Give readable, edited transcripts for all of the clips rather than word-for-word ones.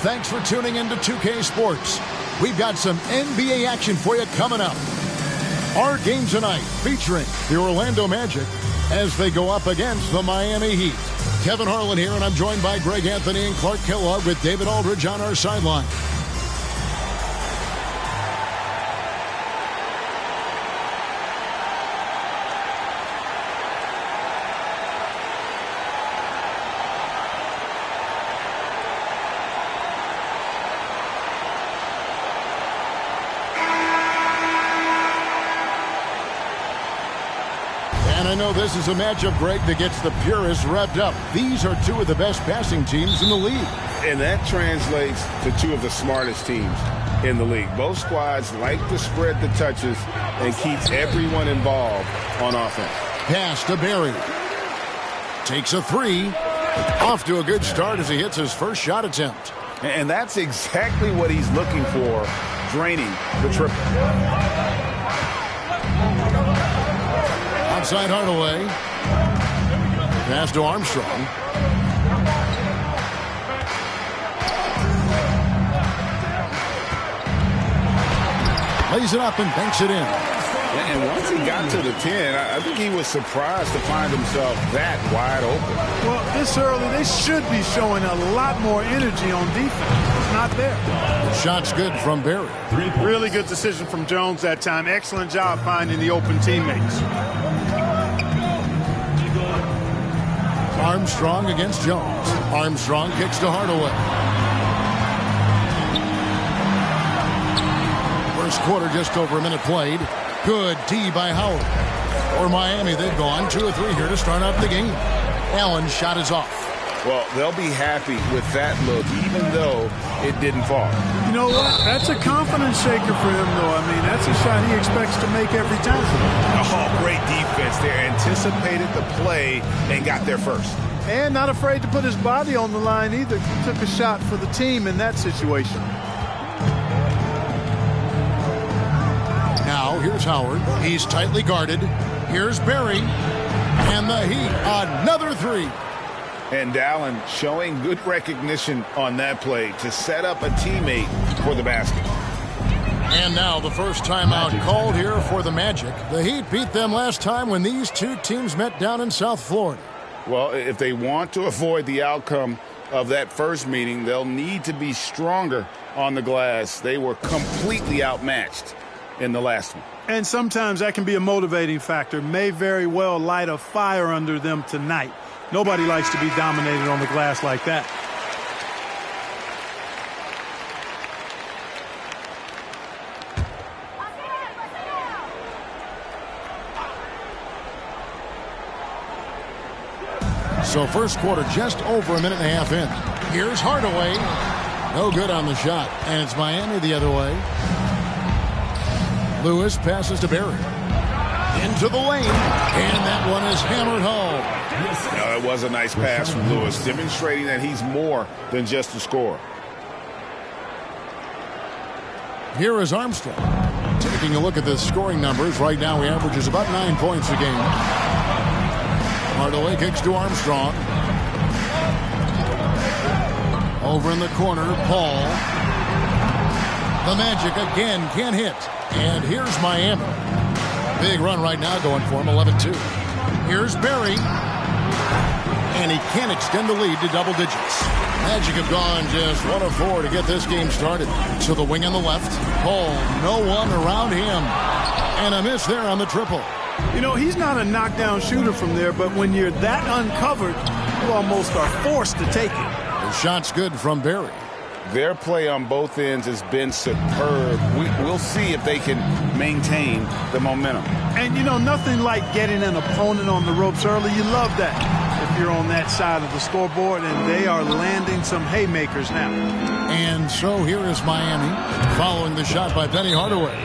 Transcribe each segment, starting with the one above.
Thanks for tuning into 2K Sports. We've got some NBA action for you coming up. Our game tonight featuring the Orlando Magic as they go up against the Miami Heat. Kevin Harlan here, and I'm joined by Greg Anthony and Clark Kellogg with David Aldridge on our sideline. I know this is a matchup, Greg, that gets the purists revved up. These are two of the best passing teams in the league. And that translates to two of the smartest teams in the league. Both squads like to spread the touches and keeps everyone involved on offense. Pass to Barry. Takes a three. Off to a good start as he hits his first shot attempt. And that's exactly what he's looking for, draining the triple. Outside Hardaway. Pass to Armstrong. Lays it up and banks it in. And once he got to the 10, I think he was surprised to find himself that wide open. Well, this early, they should be showing a lot more energy on defense. It's not there. The shot's good from Barry. Really good decision from Jones that time. Excellent job finding the open teammates. Armstrong against Jones. Armstrong kicks to Hardaway. First quarter, just over a minute played. Good D by Howard. For Miami, they've gone 2 or 3 here to start out the game. Allen's shot is off. Well, they'll be happy with that look, even though it didn't fall. You know what? That's a confidence shaker for him, though. I mean, that's a shot he expects to make every time. Oh, great defense there. Anticipated the play and got there first. And not afraid to put his body on the line either. He took a shot for the team in that situation. Now, here's Howard. He's tightly guarded. Here's Barry. And the Heat, another three. And Allen showing good recognition on that play to set up a teammate for the basket. And now the first timeout called here for the Magic. The Heat beat them last time when these two teams met down in South Florida. Well, if they want to avoid the outcome of that first meeting, they'll need to be stronger on the glass. They were completely outmatched in the last one. And sometimes that can be a motivating factor. May very well light a fire under them tonight. Nobody likes to be dominated on the glass like that. So first quarter just over a minute and a half in. Here's Hardaway. No good on the shot. And it's Miami the other way. Lewis passes to Barry. Into the lane. And that one is hammered home. That was a nice pass from Lewis, demonstrating that he's more than just a scorer. Here is Armstrong. Taking a look at the scoring numbers. Right now he averages about 9 points a game. Hardaway kicks to Armstrong. Over in the corner, Paul. The Magic again can't hit. And here's Miami. Big run right now going for him, 11-2. Here's Barry. And he can't extend the lead to double digits. Magic have gone just 1 of 4 to get this game started. To the wing on the left. Paul, no one around him. And a miss there on the triple. You know, he's not a knockdown shooter from there, but when you're that uncovered, you almost are forced to take it. The shot's good from Barry. Their play on both ends has been superb. We'll see if they can maintain the momentum. And, you know, nothing like getting an opponent on the ropes early. You love that if you're on that side of the scoreboard, and they are landing some haymakers now. And so here is Miami following the shot by Penny Hardaway.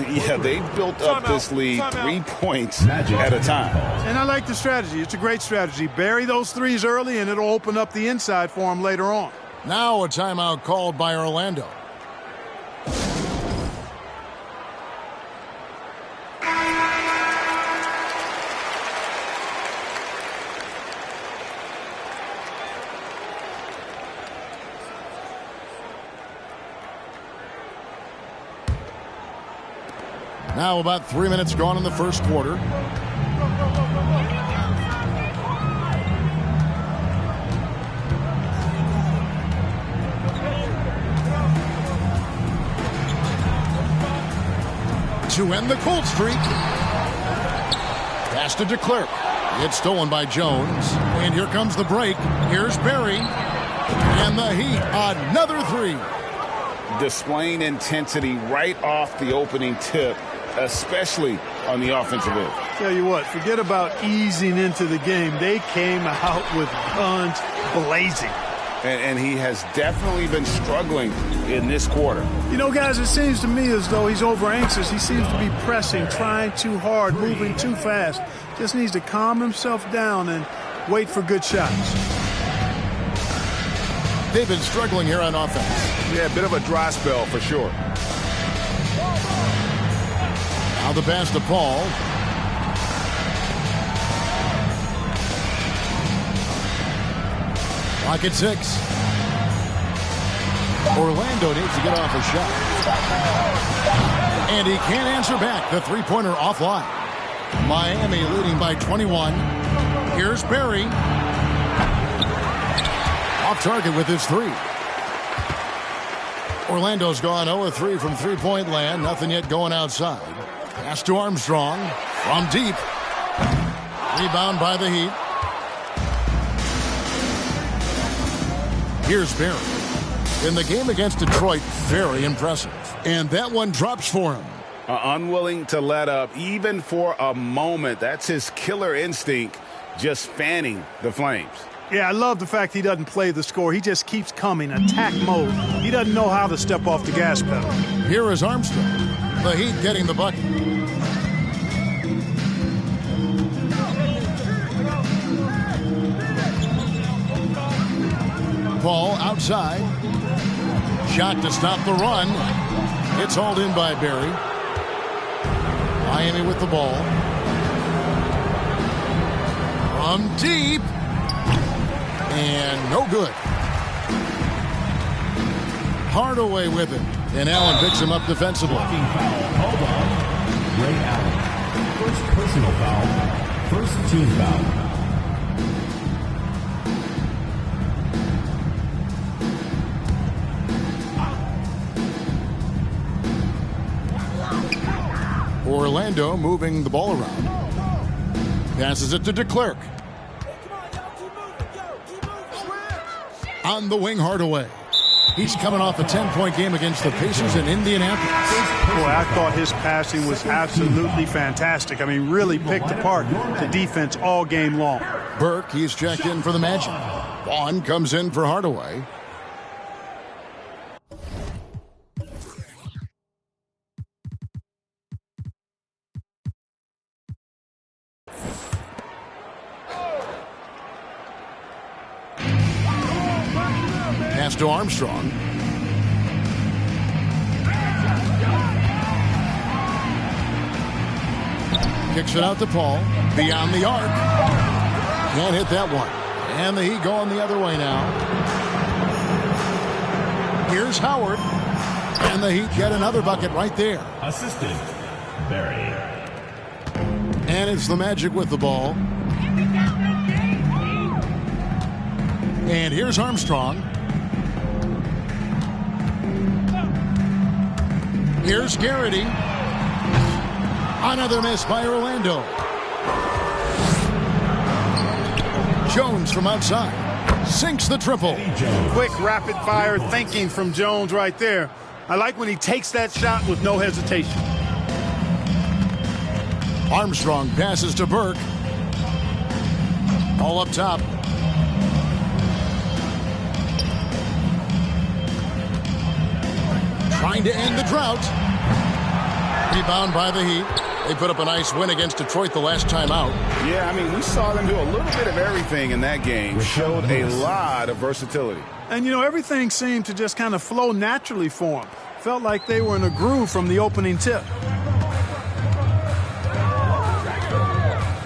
Yeah, they've built up this lead 3 points at a time. And I like the strategy. It's a great strategy. Bury those threes early, and it'll open up the inside for them later on. Now a timeout called by Orlando. Now about 3 minutes gone in the first quarter. To end the cold streak. Pass to DeClerc. It's stolen by Jones. And here comes the break. Here's Barry. And the Heat, another three. Displaying intensity right off the opening tip, especially on the offensive end. Tell you what, forget about easing into the game. They came out with guns blazing. And he has definitely been struggling in this quarter. You know, guys, it seems to me as though he's over anxious. He seems to be pressing, trying too hard, moving too fast. Just needs to calm himself down and wait for good shots. They've been struggling here on offense. Yeah, a bit of a dry spell for sure. Now the pass to Paul. Clock at 6. Orlando needs to get off a shot. And he can't answer back. The three-pointer offline. Miami leading by 21. Here's Barry. Off target with his three. Orlando's gone 0-3 from three-point land. Nothing yet going outside. Pass to Armstrong from deep. Rebound by the Heat. Here's Barry. In the game against Detroit, very impressive. And that one drops for him. Unwilling to let up, even for a moment. That's his killer instinct, just fanning the flames. Yeah, I love the fact he doesn't play the score. He just keeps coming, attack mode. He doesn't know how to step off the gas pedal. Here is Armstrong. The Heat getting the bucket. Paul outside. Shot to stop the run. It's hauled in by Barry. Miami with the ball. From deep. And no good. Hardaway with it. And Allen picks him up defensively. Foul. Hold on. Ray Allen. First personal foul. First team foul. Orlando moving the ball around. Passes it to DeClerc. On the wing, Hardaway. He's coming off a 10-point game against the Pacers in Indianapolis. Boy, I thought his passing was absolutely fantastic. I mean, really picked apart the defense all game long. Burke, he's checked in for the Magic. Vaughn comes in for Hardaway. Pass to Armstrong. Kicks it out to Paul. Beyond the arc. Can't hit that one. And the Heat going the other way now. Here's Howard. And the Heat get another bucket right there. Assistant, Barry. And it's the Magic with the ball. And here's Armstrong. Here's Garrity. Another miss by Orlando. Jones from outside. Sinks the triple. Quick, rapid-fire thinking from Jones right there. I like when he takes that shot with no hesitation. Armstrong passes to Burke. All up top. Trying to end the drought. Rebound by the Heat. They put up a nice win against Detroit the last time out. Yeah, I mean, we saw them do a little bit of everything in that game. Showed a lot of versatility. And, you know, everything seemed to just kind of flow naturally for them. Felt like they were in a groove from the opening tip.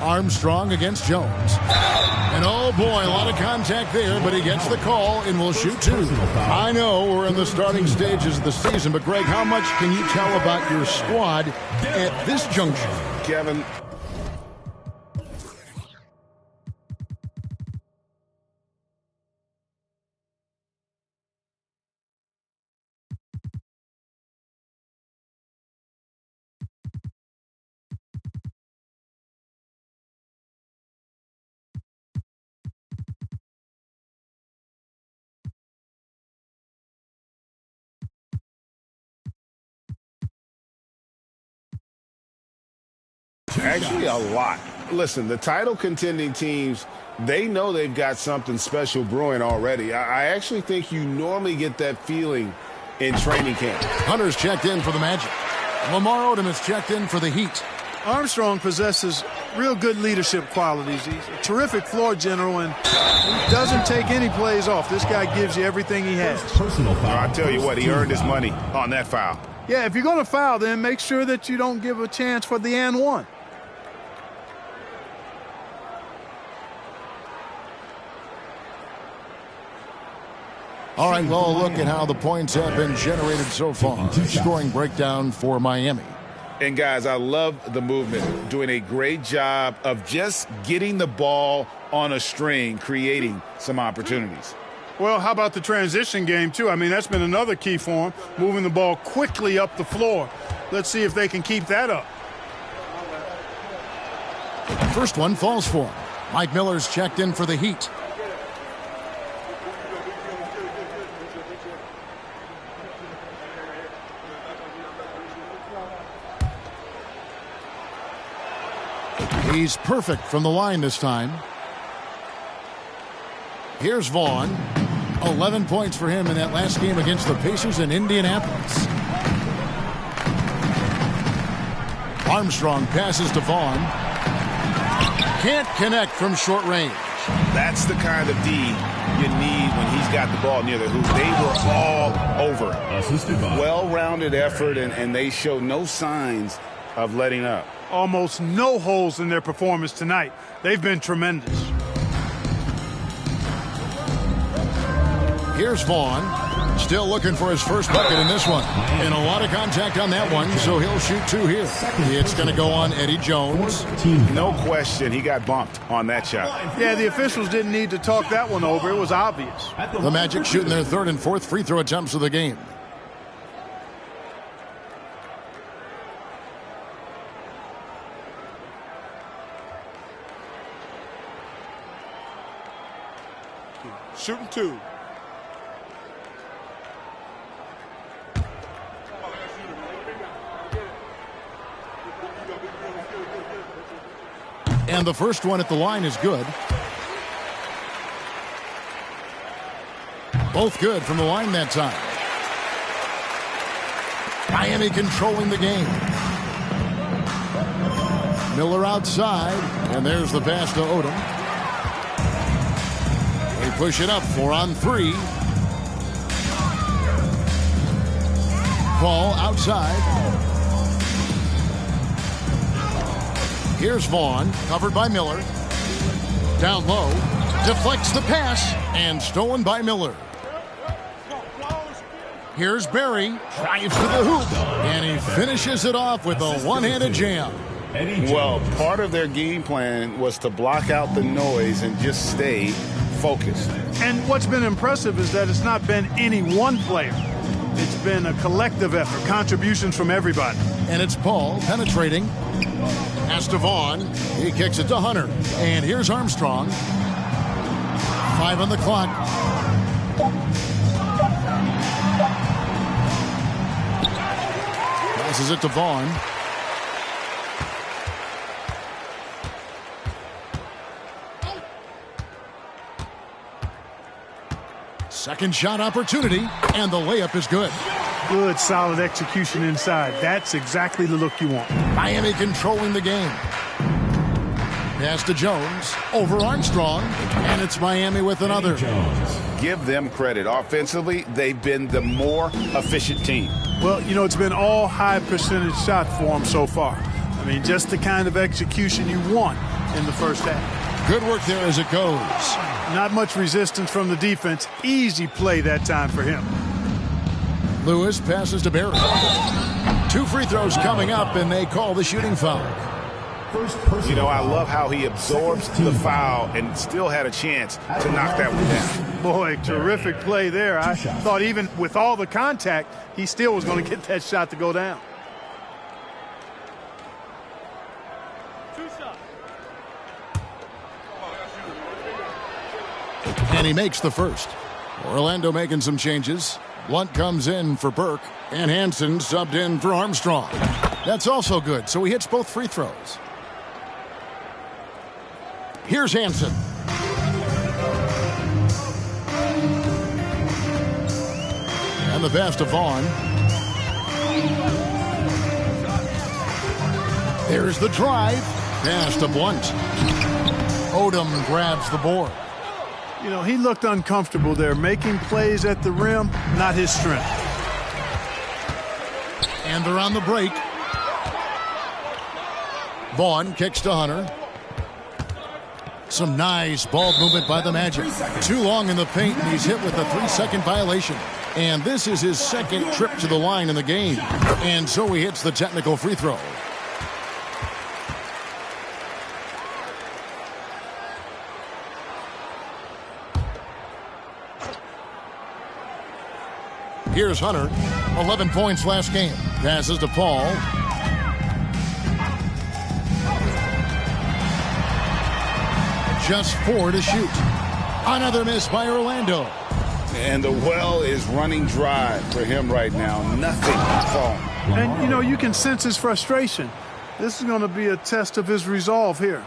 Armstrong against Jones. And oh boy, a lot of contact there, but he gets the call and will shoot two. I know we're in the starting stages of the season, but Greg, how much can you tell about your squad at this juncture? Kevin, actually a lot. Listen, the title contending teams, they know they've got something special brewing already. I actually think you normally get that feeling in training camp. Hunter's checked in for the Magic. Lamar Odom is checked in for the Heat. Armstrong possesses real good leadership qualities. He's a terrific floor general, and he doesn't take any plays off. This guy gives you everything he has. Personal foul. I tell you what, he earned his money on that foul. Yeah, if you're going to foul, then make sure that you don't give a chance for the and one. All right, well, look at how the points have been generated so far. Scoring breakdown for Miami. And guys, I love the movement, doing a great job of just getting the ball on a string, creating some opportunities. Well, how about the transition game, too? I mean, that's been another key for him, moving the ball quickly up the floor. Let's see if they can keep that up. First one falls for him. Mike Miller's checked in for the Heat. He's perfect from the line this time. Here's Vaughn. 11 points for him in that last game against the Pacers in Indianapolis. Armstrong passes to Vaughn. Can't connect from short range. That's the kind of D you need when he's got the ball near the hoop. They were all over. Well-rounded effort, and they show no signs of letting up. Almost no holes in their performance tonight. They've been tremendous. Here's Vaughn. Still looking for his first bucket in this one. And a lot of contact on that one, so he'll shoot two here. It's going to go on Eddie Jones. No question, he got bumped on that shot. Yeah, the officials didn't need to talk that one over. It was obvious. The Magic shooting their third and fourth free throw attempts of the game. Shooting two. And the first one at the line is good. Both good from the line that time. Miami controlling the game. Miller outside, and there's the pass to Odom. They push it up, 4 on 3. Paul outside. Here's Vaughn, covered by Miller. Down low, deflects the pass, and stolen by Miller. Here's Barry, drives to the hoop, and he finishes it off with a one-handed jam. Well, part of their game plan was to block out the noise and just stay focused. And what's been impressive is that it's not been any one player. It's been a collective effort, contributions from everybody. And it's Paul penetrating. Pass to Vaughn. He kicks it to Hunter. And here's Armstrong. 5 on the clock. Passes it to Vaughn. Second shot opportunity, and the layup is good. Good, solid execution inside. That's exactly the look you want. Miami controlling the game. Pass to Jones, over Armstrong, and it's Miami with another. Give them credit. Offensively, they've been the more efficient team. Well, you know, it's been all high percentage shots for them so far. I mean, just the kind of execution you want in the first half. Good work there as it goes. Not much resistance from the defense. Easy play that time for him. Lewis passes to Barry. 2 free throws coming up, and they call the shooting foul. You know, I love how he absorbs the foul and still had a chance to knock that one down. Boy, terrific play there. I thought even with all the contact, he still was going to get that shot to go down. And he makes the first. Orlando making some changes. Blunt comes in for Burke, and Hansen subbed in for Armstrong. That's also good, so he hits both free throws. Here's Hansen. And the pass to Vaughn. There's the drive. Pass to Blunt. Odom grabs the board. You know, he looked uncomfortable there. Making plays at the rim, not his strength. And they're on the break. Vaughn kicks to Hunter. Some nice ball movement by the Magic. Too long in the paint, and he's hit with a 3-second violation. And this is his second trip to the line in the game. And so he hits the technical free throw. Here's Hunter. 11 points last game. Passes to Paul. Just 4 to shoot. Another miss by Orlando. And the well is running dry for him right now. Nothing falling. And, you know, you can sense his frustration. This is going to be a test of his resolve here.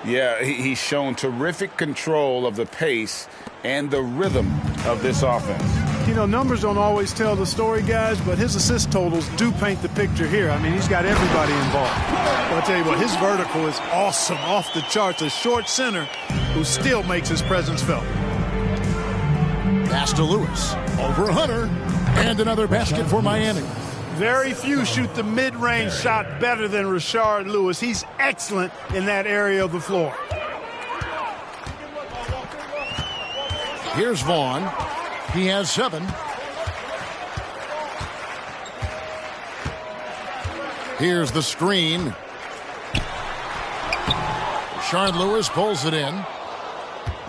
Yeah, he's shown terrific control of the pace and the rhythm of this offense. You know, numbers don't always tell the story, guys, but his assist totals do paint the picture here. I mean, he's got everybody involved. But I'll tell you what, his vertical is awesome, off the charts. A short center who still makes his presence felt. Pass to Lewis. Over Hunter. And another basket for Miami. Very few shoot the mid-range shot better than Rashard Lewis. He's excellent in that area of the floor. Here's Vaughn. He has 7. Here's the screen. Rashard Lewis pulls it in.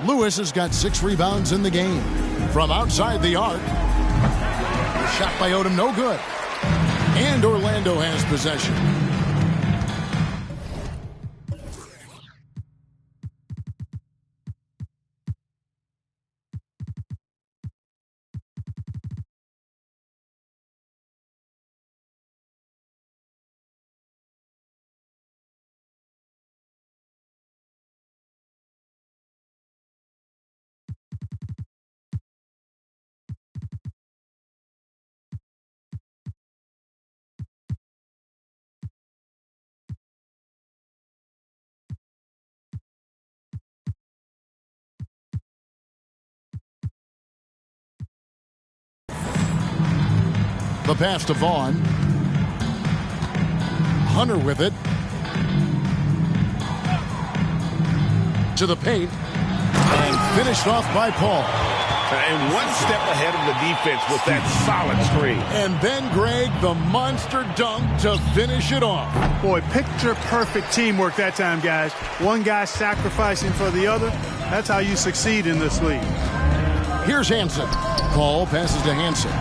Lewis has got 6 rebounds in the game. From outside the arc. The shot by Odom, no good. And Orlando has possession. The pass to Vaughn. Hunter with it. To the paint. And finished off by Paul. And one step ahead of the defense with that solid screen. And then Greg, the monster dunk to finish it off. Boy, picture-perfect teamwork that time, guys. One guy sacrificing for the other. That's how you succeed in this league. Here's Hansen. Paul passes to Hansen.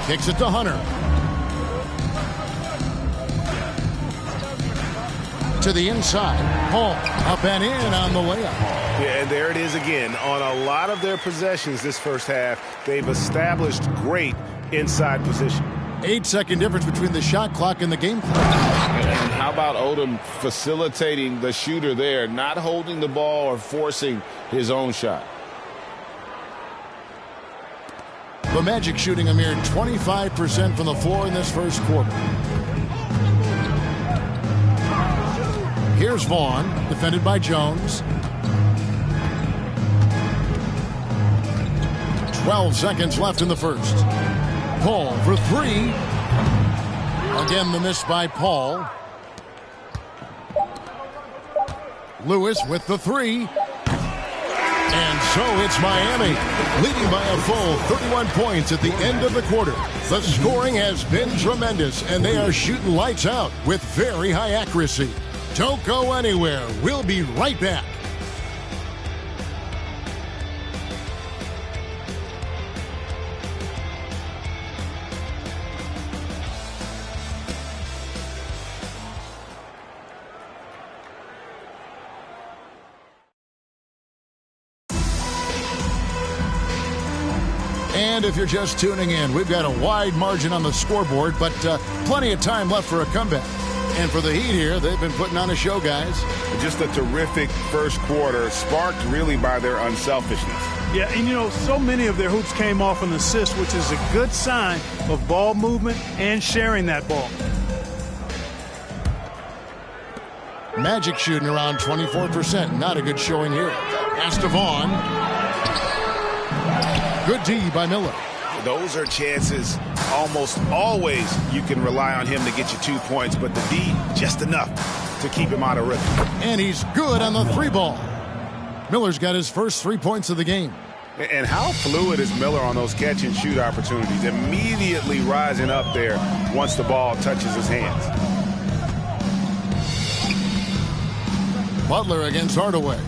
Kicks it to Hunter. To the inside. Paul up and in on the layup. Yeah, and there it is again. On a lot of their possessions this first half, they've established great inside position. 8-second difference between the shot clock and the game clock. And how about Odom facilitating the shooter there, not holding the ball or forcing his own shot? The Magic shooting a mere 25% from the floor in this first quarter. Here's Vaughn, defended by Jones. 12 seconds left in the first. Paul for 3. Again, the miss by Paul. Lewis with the three. And so it's Miami, leading by a full 31 points at the end of the quarter. The scoring has been tremendous, and they are shooting lights out with very high accuracy. Don't go anywhere. We'll be right back. And if you're just tuning in, we've got a wide margin on the scoreboard, but plenty of time left for a comeback. And for the Heat here, they've been putting on a show, guys. Just a terrific first quarter, sparked really by their unselfishness. Yeah, and you know, so many of their hoops came off an assist, which is a good sign of ball movement and sharing that ball. Magic shooting around 24%. Not a good showing here. Estevan. Good D by Miller. Those are chances almost always you can rely on him to get you 2 points, but the D, just enough to keep him out of rhythm. And he's good on the three ball. Miller's got his first 3 points of the game. And how fluid is Miller on those catch and shoot opportunities? Immediately rising up there once the ball touches his hands. Butler against Hardaway.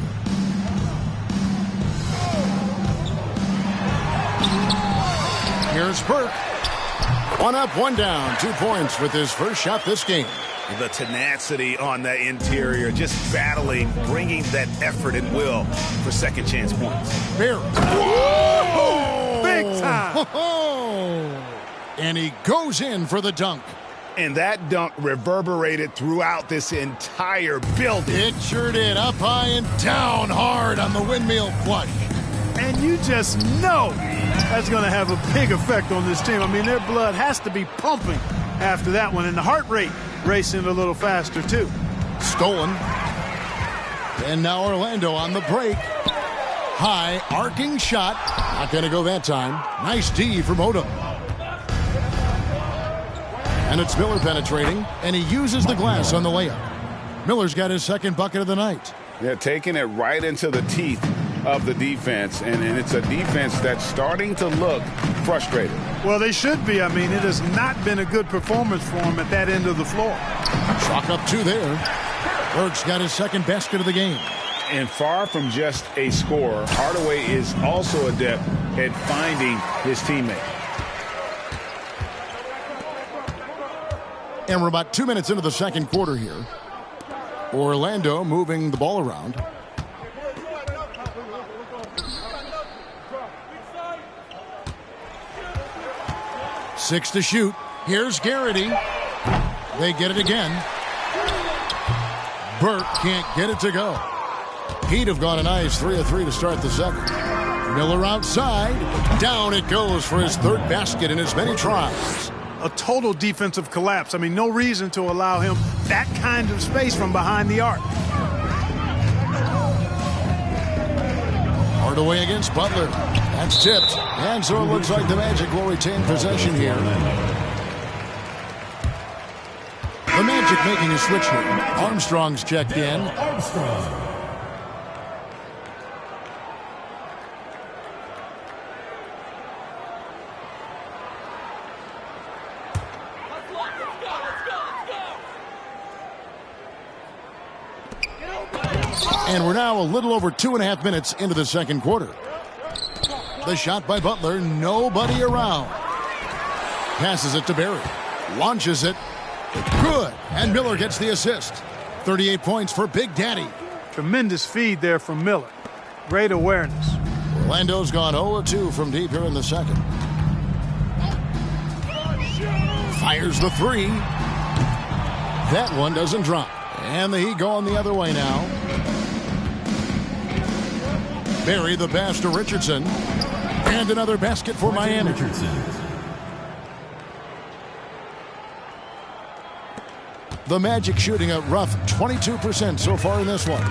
Here's Burke. 1 up, 1 down. 2 points with his first shot this game. The tenacity on the interior, just battling, bringing that effort and will for second chance points. Barry. Whoa! Big time. And he goes in for the dunk. And that dunk reverberated throughout this entire building. It sure did. Up high and down hard on the windmill flush. And you just know that's going to have a big effect on this team. I mean, their blood has to be pumping after that one, and the heart rate racing a little faster, too. Stolen. And now Orlando on the break. High, arcing shot. Not going to go that time. Nice D from Odom. And it's Miller penetrating, and he uses the glass on the layup. Miller's got his second bucket of the night. Yeah, taking it right into the teeth of the defense, and it's a defense that's starting to look frustrated. Well, they should be. I mean, it has not been a good performance for them at that end of the floor. Chalk up 2 there. Burke's got his second basket of the game. And far from just a scorer, Hardaway is also adept at finding his teammate. And we're about 2 minutes into the second quarter here. Orlando moving the ball around. Six to shoot. Here's Garrity. They get it again. Burke can't get it to go. He'd have gone a nice 3 of 3 to start the second. Miller outside. Down it goes for his third basket in as many tries. A total defensive collapse. I mean, no reason to allow him that kind of space from behind the arc. Hardaway against Butler. That's tipped. And so it looks like the Magic will retain possession here. The Magic making a switch here. Armstrong's checked in. And we're now a little over 2.5 minutes into the second quarter. The shot by Butler, nobody around. Passes it to Barry. Launches it. Good. And Miller gets the assist. 38 points for Big Daddy. Tremendous feed there from Miller. Great awareness. Orlando's gone 0-2 from deep here in the second. Fires the three. That one doesn't drop. And the Heat going the other way now. Barry the pass to Richardson. And another basket for Miami. The Magic shooting a rough 22% so far in this one.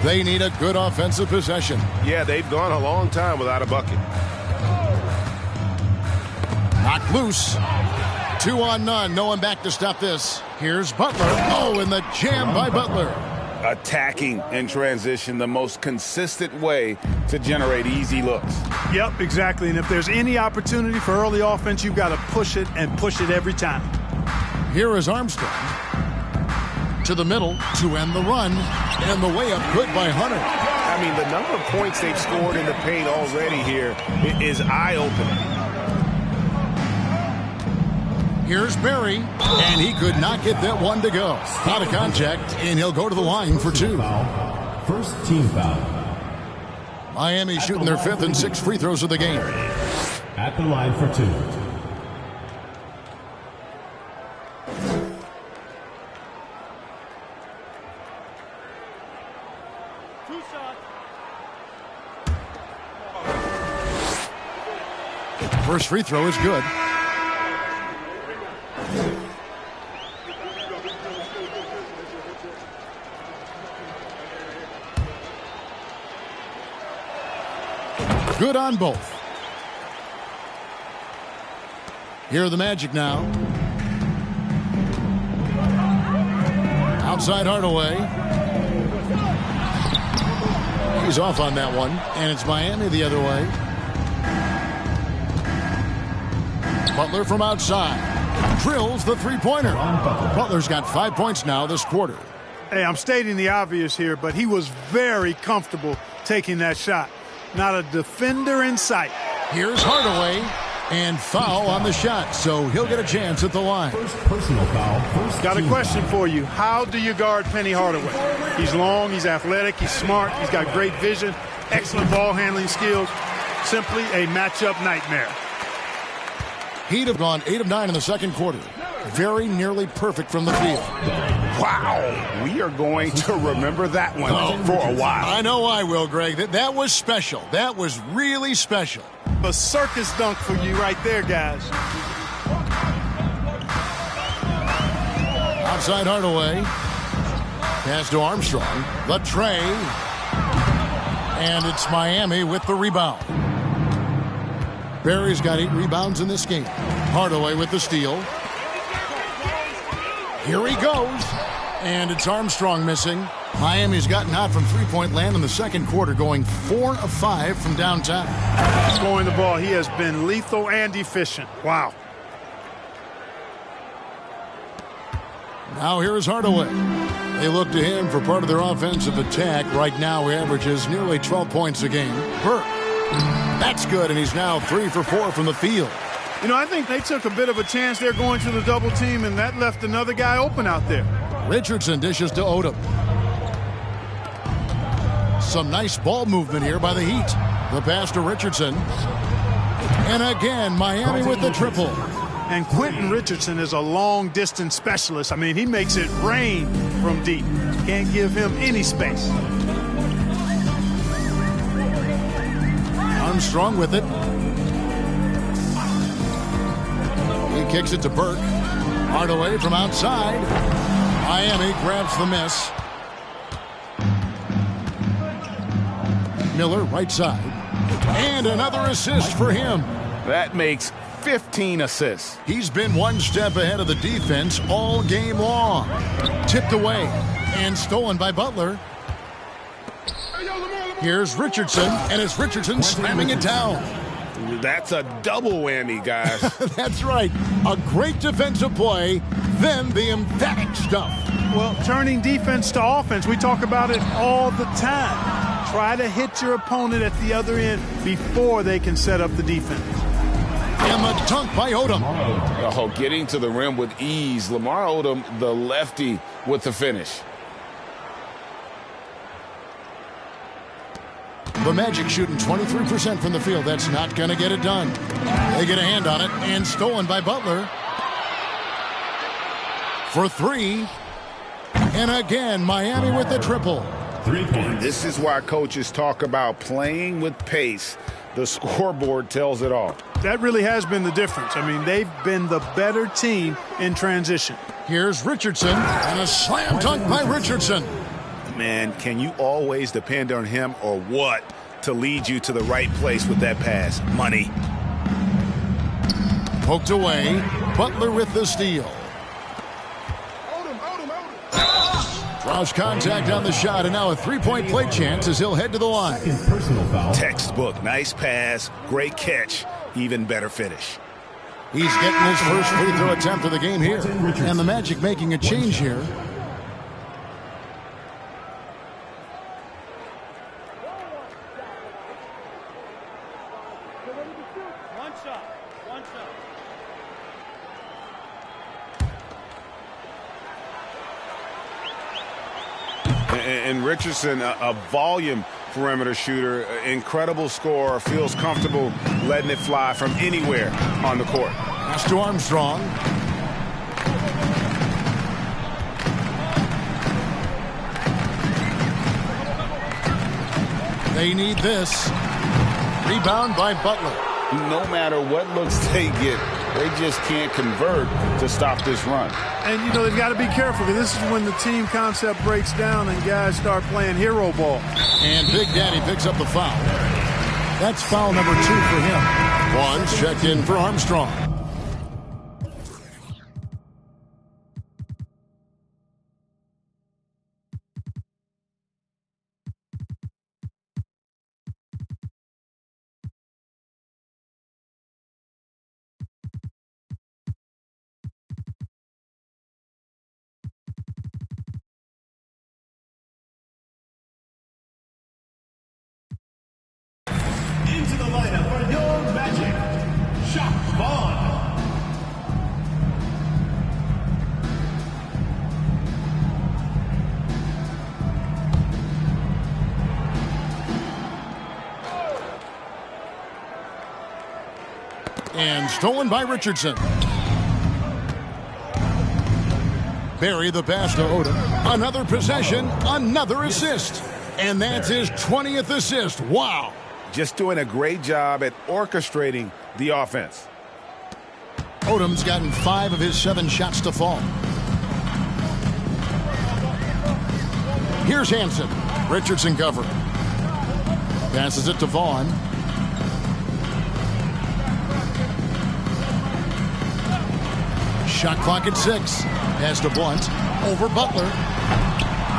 They need a good offensive possession. Yeah, they've gone a long time without a bucket. Knocked loose. 2 on none. No one back to stop this. Here's Butler. Oh, and the jam by Butler. attacking in transition, the most consistent way to generate easy looks. Yep, exactly. And if there's any opportunity for early offense, you've got to push it and push it every time. Here is Armstrong. To the middle to end the run. And the way up good by Hunter. I mean, the number of points they've scored in the paint already here is eye-opening. Here's Barry, and he could not get that one to go. Out of contact, and he'll go to the line for two. First team foul. Miami shooting their fifth and sixth free throws of the game. At the line for two. First free throw is good. Good on both. Here are the Magic now. Outside Hardaway. He's off on that one, and it's Miami the other way. Butler from outside. Drills the three-pointer. Butler's got 5 points now this quarter. Hey, I'm stating the obvious here, but he was very comfortable taking that shot. Not a defender in sight. Here's Hardaway, and foul on the shot, so he'll get a chance at the line. First personal foul. Got a question for you. How do you guard Penny Hardaway? He's long, he's athletic, he's smart, he's got great vision, excellent ball handling skills. Simply a matchup nightmare. He'd have gone 8 of 9 in the second quarter. Very nearly perfect from the field. Wow, we are going to remember that one for a while. I know I will, Greg. That was special. That was really special. A circus dunk for you right there, guys. Outside Hardaway. Pass to Armstrong. The tray. And it's Miami with the rebound. Barry's got 8 rebounds in this game. Hardaway with the steal. Here he goes. And it's Armstrong missing. Miami's gotten hot from three-point land in the second quarter, going 4 of 5 from downtown. Scoring the ball, he has been lethal and efficient. Wow. Now here's Hardaway. They look to him for part of their offensive attack. Right now he averages nearly 12 points a game. Burke. That's good, and he's now 3 for 4 from the field. You know, I think they took a bit of a chance there going to the double team, and that left another guy open out there. Richardson dishes to Odom. Some nice ball movement here by the Heat. The pass to Richardson. And again, Miami with the triple. And Quentin Richardson is a long-distance specialist. I mean, he makes it rain from deep. Can't give him any space. Armstrong with it. He kicks it to Burke. Hardaway from outside. Miami grabs the miss. Miller right side. And another assist for him. That makes 15 assists. He's been one step ahead of the defense all game long. Tipped away and stolen by Butler. Here's Richardson, and it's Richardson slamming it down. That's a double whammy, guys. That's right. A great defensive play, then the emphatic stuff. Well, turning defense to offense, we talk about it all the time. Try to hit your opponent at the other end before they can set up the defense. And the dunk by Odom. Oh, getting to the rim with ease. Lamar Odom, the lefty, with the finish. The Magic shooting 23% from the field. That's not going to get it done. They get a hand on it, and stolen by Butler. For 3. And again, Miami with the triple. 3 points. This is why coaches talk about playing with pace. The scoreboard tells it all. That really has been the difference. I mean, they've been the better team in transition. Here's Richardson, and a slam dunk by Richardson. Man, can you always depend on him or what to lead you to the right place with that pass? Money. Poked away. Butler with the steal. Draws Allows contact on the shot, and now a three-point play chance as he'll head to the line. Second personal foul. Textbook. Nice pass. Great catch. Even better finish. He's getting his first free throw attempt of the game here. And the Magic making a change here. And Richardson, a volume perimeter shooter, incredible scorer, feels comfortable letting it fly from anywhere on the court. Pass to Armstrong. They need this. Rebound by Butler. No matter what looks they get, they just can't convert to stop this run. And, you know, they've got to be careful, because this is when the team concept breaks down and guys start playing hero ball. And Big Daddy picks up the foul. That's foul number 2 for him. One's checked in for Armstrong. Into the lineup for your Magic, Shaq Vaughn. And stolen by Richardson. Barry the pass to Odom. Another possession, another assist. And that's his 20th assist. Wow. Just doing a great job at orchestrating the offense. Odom's gotten 5 of his 7 shots to fall. Here's Hansen. Richardson covering. Passes it to Vaughn. Shot clock at 6. Pass to Blunt. Over Butler.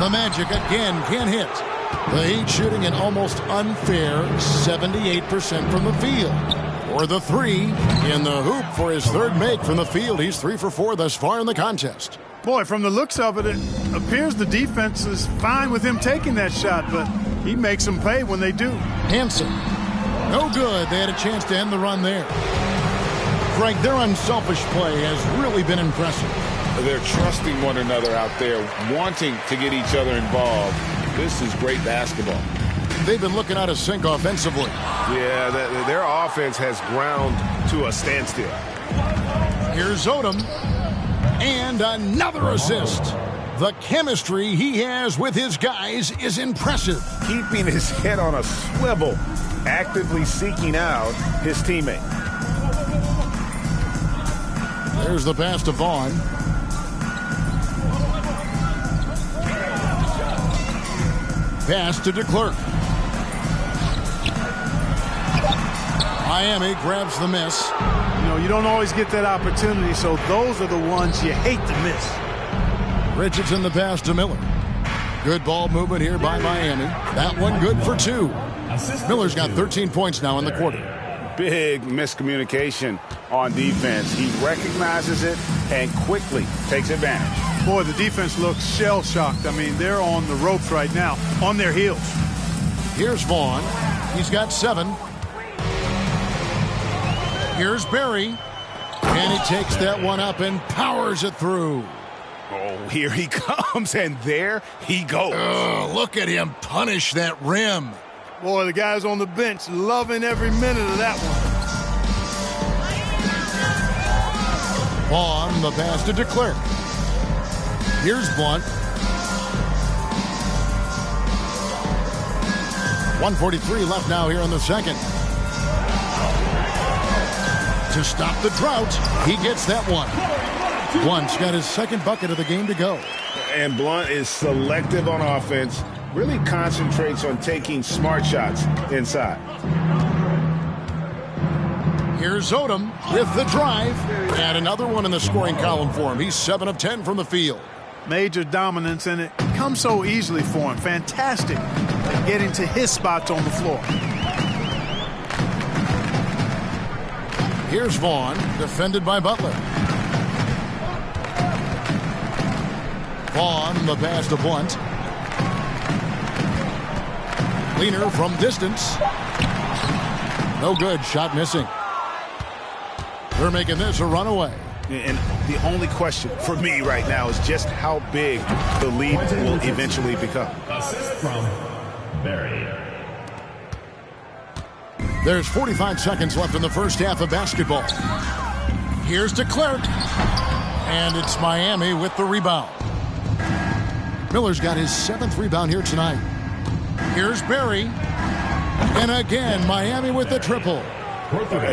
The Magic again can't hit. The Heat shooting an almost unfair 78% from the field. For the 3 in the hoop for his third make from the field. He's 3 for 4 thus far in the contest. Boy, from the looks of it, it appears the defense is fine with him taking that shot, but he makes them pay when they do. Hansen. No good. They had a chance to end the run there. Greg, their unselfish play has really been impressive. They're trusting one another out there, wanting to get each other involved. This is great basketball. They've been looking out of sync offensively. Yeah, their offense has ground to a standstill. Here's Odom. And another assist. The chemistry he has with his guys is impressive. Keeping his head on a swivel, actively seeking out his teammate. There's the pass to Vaughn. Pass to DeClerc. Miami grabs the miss. You know, you don't always get that opportunity, so those are the ones you hate to miss. Richardson the pass to Miller. Good ball movement here by Miami. That one good for 2. Miller's got 13 points now in the quarter. Big miscommunication on defense. He recognizes it and quickly takes advantage. Boy, the defense looks shell-shocked. I mean, they're on the ropes right now, on their heels. Here's Vaughn. He's got 7. Here's Barry. And he takes that one up and powers it through. Oh, here he comes, and there he goes. Look at him punish that rim. Boy, the guys on the bench loving every minute of that one. Vaughn, the pass to DeClerc. Here's Blunt. 1:43 left now here in the second. To stop the drought, he gets that one. Blunt's got his second bucket of the game to go. And Blunt is selective on offense, really concentrates on taking smart shots inside. Here's Odom with the drive. And another one in the scoring column for him. He's 7 of 10 from the field. Major dominance in it. comes so easily for him. Fantastic at getting to his spots on the floor. Here's Vaughn, defended by Butler. Vaughn, the pass to Blunt. Leaner from distance. No good, shot missing. They're making this a runaway. And the only question for me right now is just how big the lead will eventually become. Assist from Barry. There's 45 seconds left in the first half of basketball. Here's de Klerk. And it's Miami with the rebound. Miller's got his 7th rebound here tonight. Here's Barry. And again, Miami with the triple.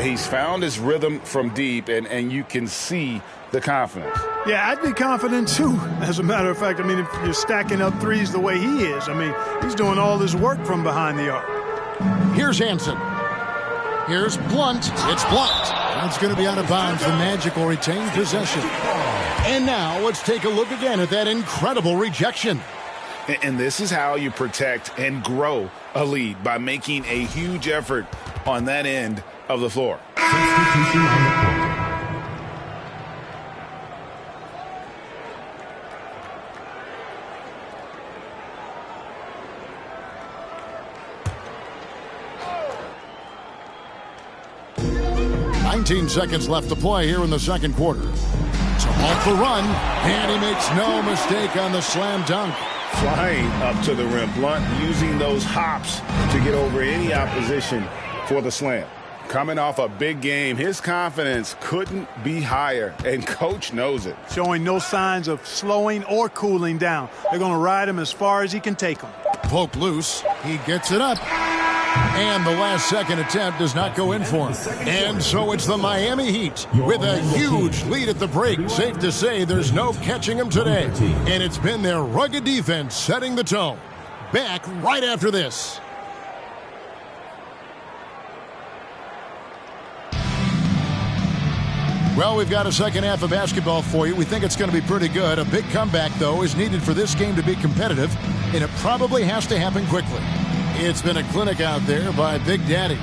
He's found his rhythm from deep, and you can see the confidence. Yeah, I'd be confident too. As a matter of fact, I mean, if you're stacking up threes the way he is, I mean, he's doing all this work from behind the arc. Here's Hansen. Here's Blunt. It's blocked. That's going to be out of bounds. The Magic will retain possession. And now let's take a look again at that incredible rejection. And this is how you protect and grow a lead, by making a huge effort on that end of the floor. Substitution on the court. Seconds left to play here in the second quarter. So off the run, and he makes no mistake on the slam dunk. Flying up to the rim. Blunt using those hops to get over any opposition for the slam. Coming off a big game, his confidence couldn't be higher, and coach knows it. Showing no signs of slowing or cooling down. They're going to ride him as far as he can take him. Poke loose. He gets it up. And the last second attempt does not go in for him. And so it's the Miami Heat with a huge lead at the break. Safe to say there's no catching them today. And it's been their rugged defense setting the tone. Back right after this. Well, we've got a second half of basketball for you. We think it's going to be pretty good. A big comeback, though, is needed for this game to be competitive, and it probably has to happen quickly. It's been a clinic out there by Big Daddy.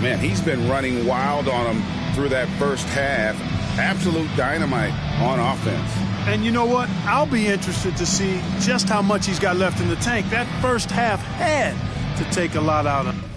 Man, he's been running wild on him through that first half. Absolute dynamite on offense. And you know what? I'll be interested to see just how much he's got left in the tank. That first half had to take a lot out of him.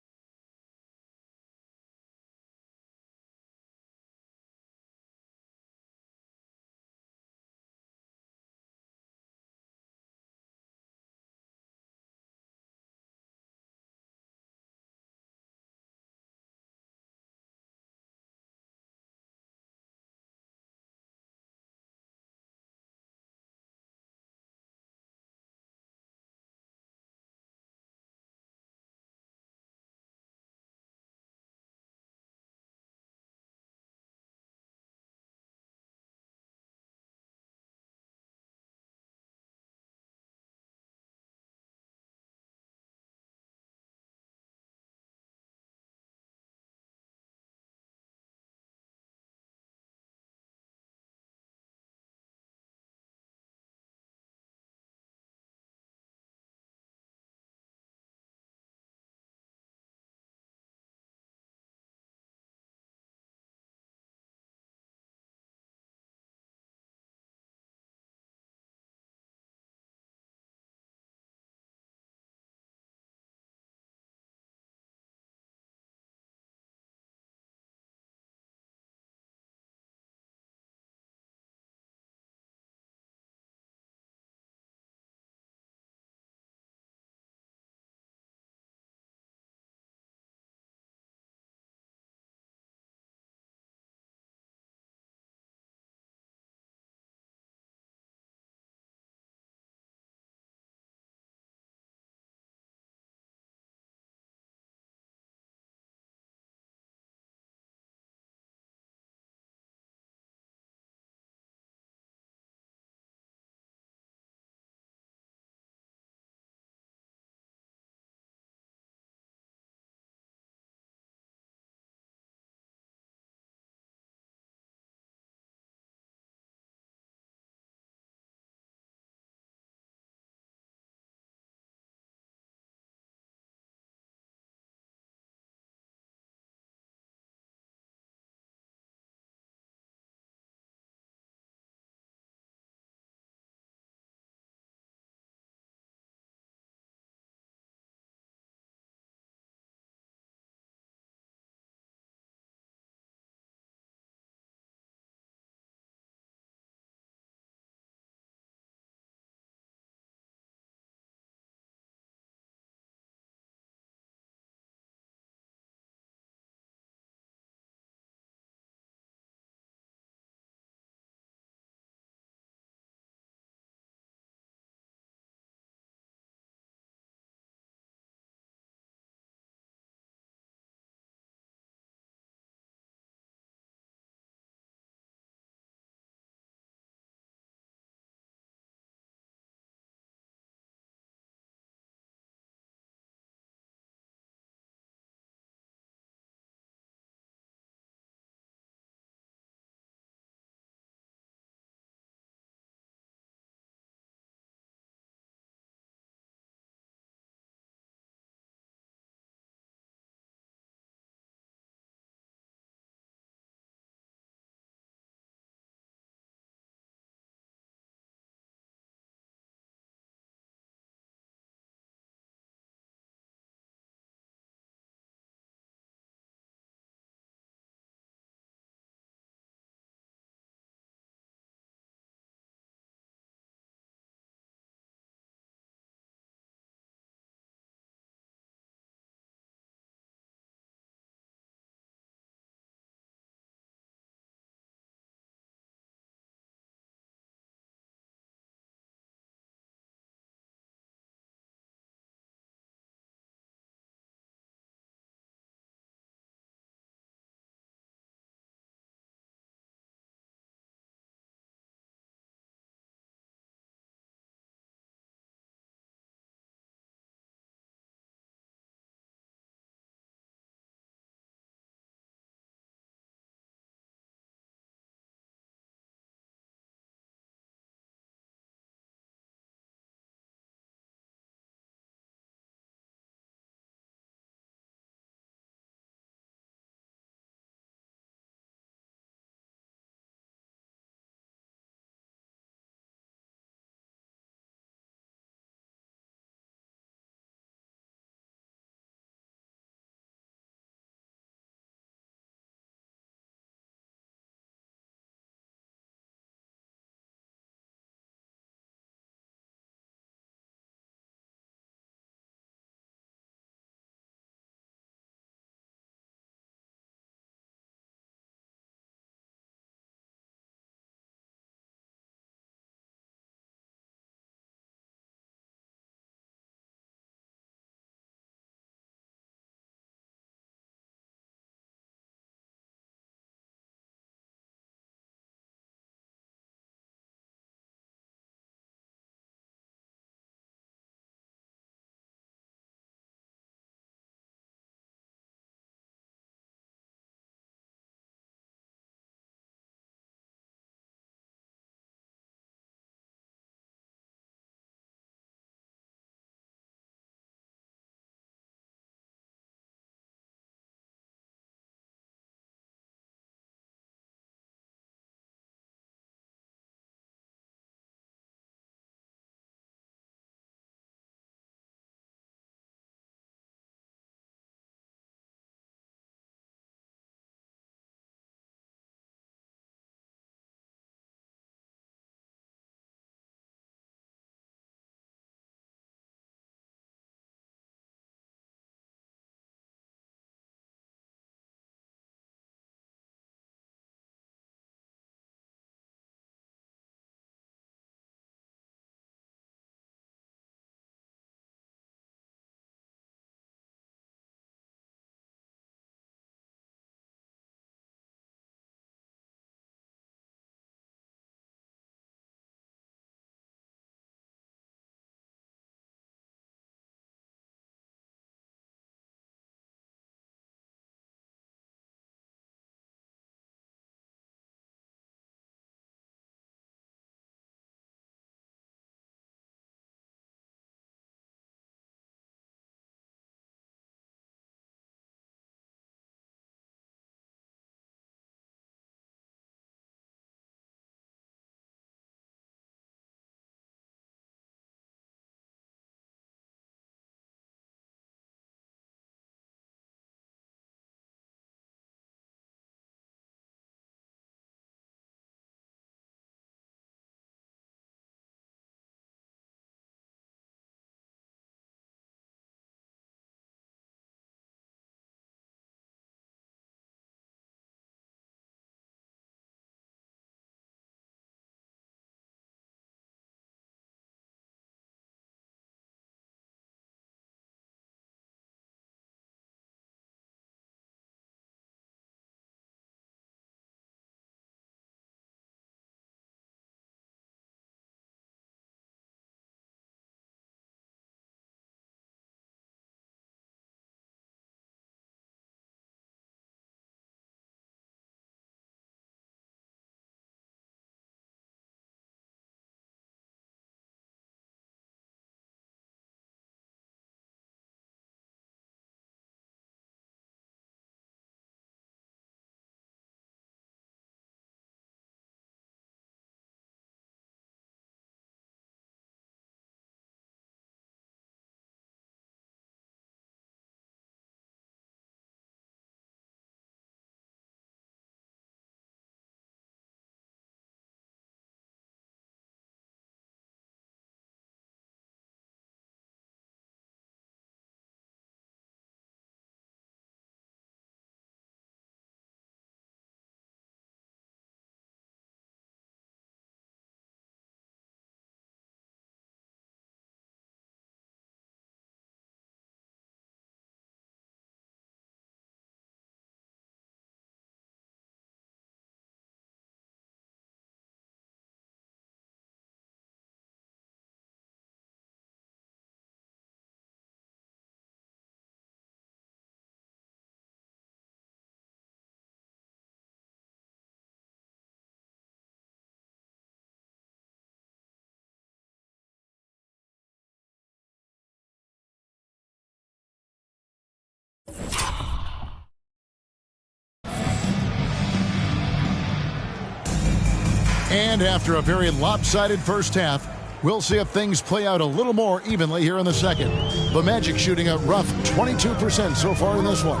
And after a very lopsided first half, we'll see if things play out a little more evenly here in the second. The Magic shooting a rough 22% so far in this one.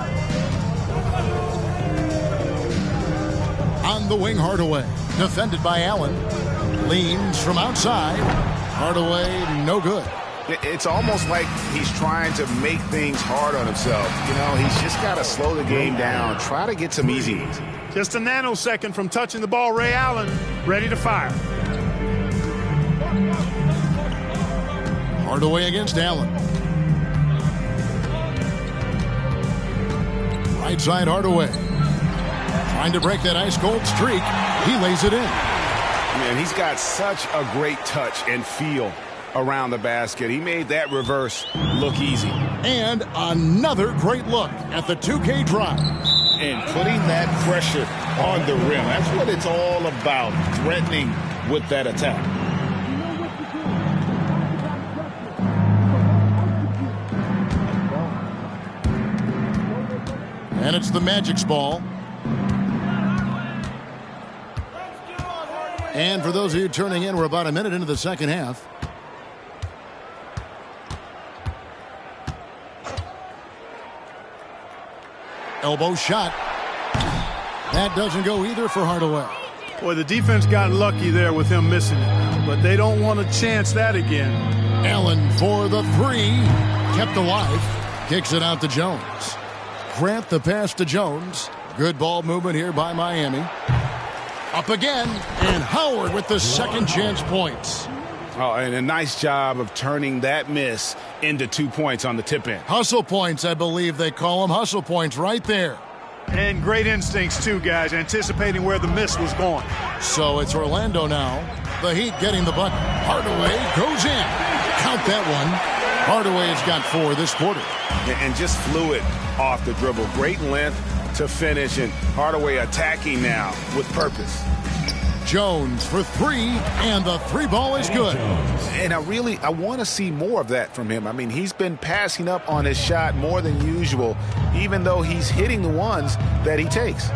On the wing, Hardaway. Defended by Allen. Leans from outside. Hardaway, no good. It's almost like he's trying to make things hard on himself. You know, he's just got to slow the game down. Try to get some easy ones. Just a nanosecond from touching the ball. Ray Allen ready to fire. Hardaway against Allen. Right side Hardaway. Trying to break that ice-cold streak. He lays it in. Man, he's got such a great touch and feel around the basket. He made that reverse look easy. And another great look at the 2K drive. And putting that pressure on the rim. That's what it's all about, threatening with that attack. And it's the Magic's ball. And for those of you turning in, we're about a minute into the second half. Elbow shot. That doesn't go either for Hardaway. Boy, the defense got lucky there with him missing it, but they don't want to chance that again. Allen for the three. Kept alive. Kicks it out to Jones. Grant the pass to Jones. Good ball movement here by Miami. Up again, and Howard with the second chance points. Oh, and a nice job of turning that miss into 2 points on the tip in. Hustle points, I believe they call them. Hustle points right there. And great instincts, too, guys, anticipating where the miss was going. So it's Orlando now. The Heat getting the bucket. Hardaway goes in. Count that one. Hardaway has got 4 this quarter. And just fluid off the dribble. Great length to finish, and Hardaway attacking now with purpose. Jones for 3, and the 3 ball is good. And I want to see more of that from him. I mean, he's been passing up on his shot more than usual, even though he's hitting the ones that he takes.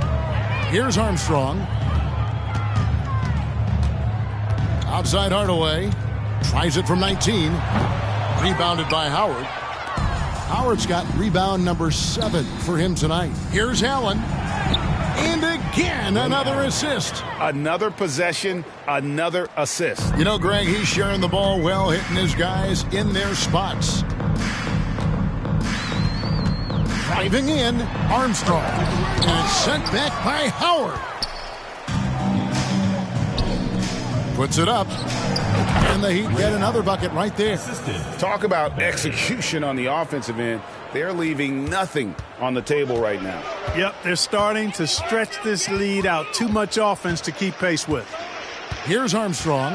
Here's Armstrong. Outside Hardaway. Tries it from 19. Rebounded by Howard. Howard's got rebound number 7 for him tonight. Here's Allen. And again, another assist. Another possession, another assist. You know, Greg, he's sharing the ball well, hitting his guys in their spots. Driving in, Armstrong. And it's sent back by Howard. Puts it up. And the Heat get another bucket right there. Talk about execution on the offensive end. They're leaving nothing on the table right now. Yep, they're starting to stretch this lead out. Too much offense to keep pace with. Here's Armstrong.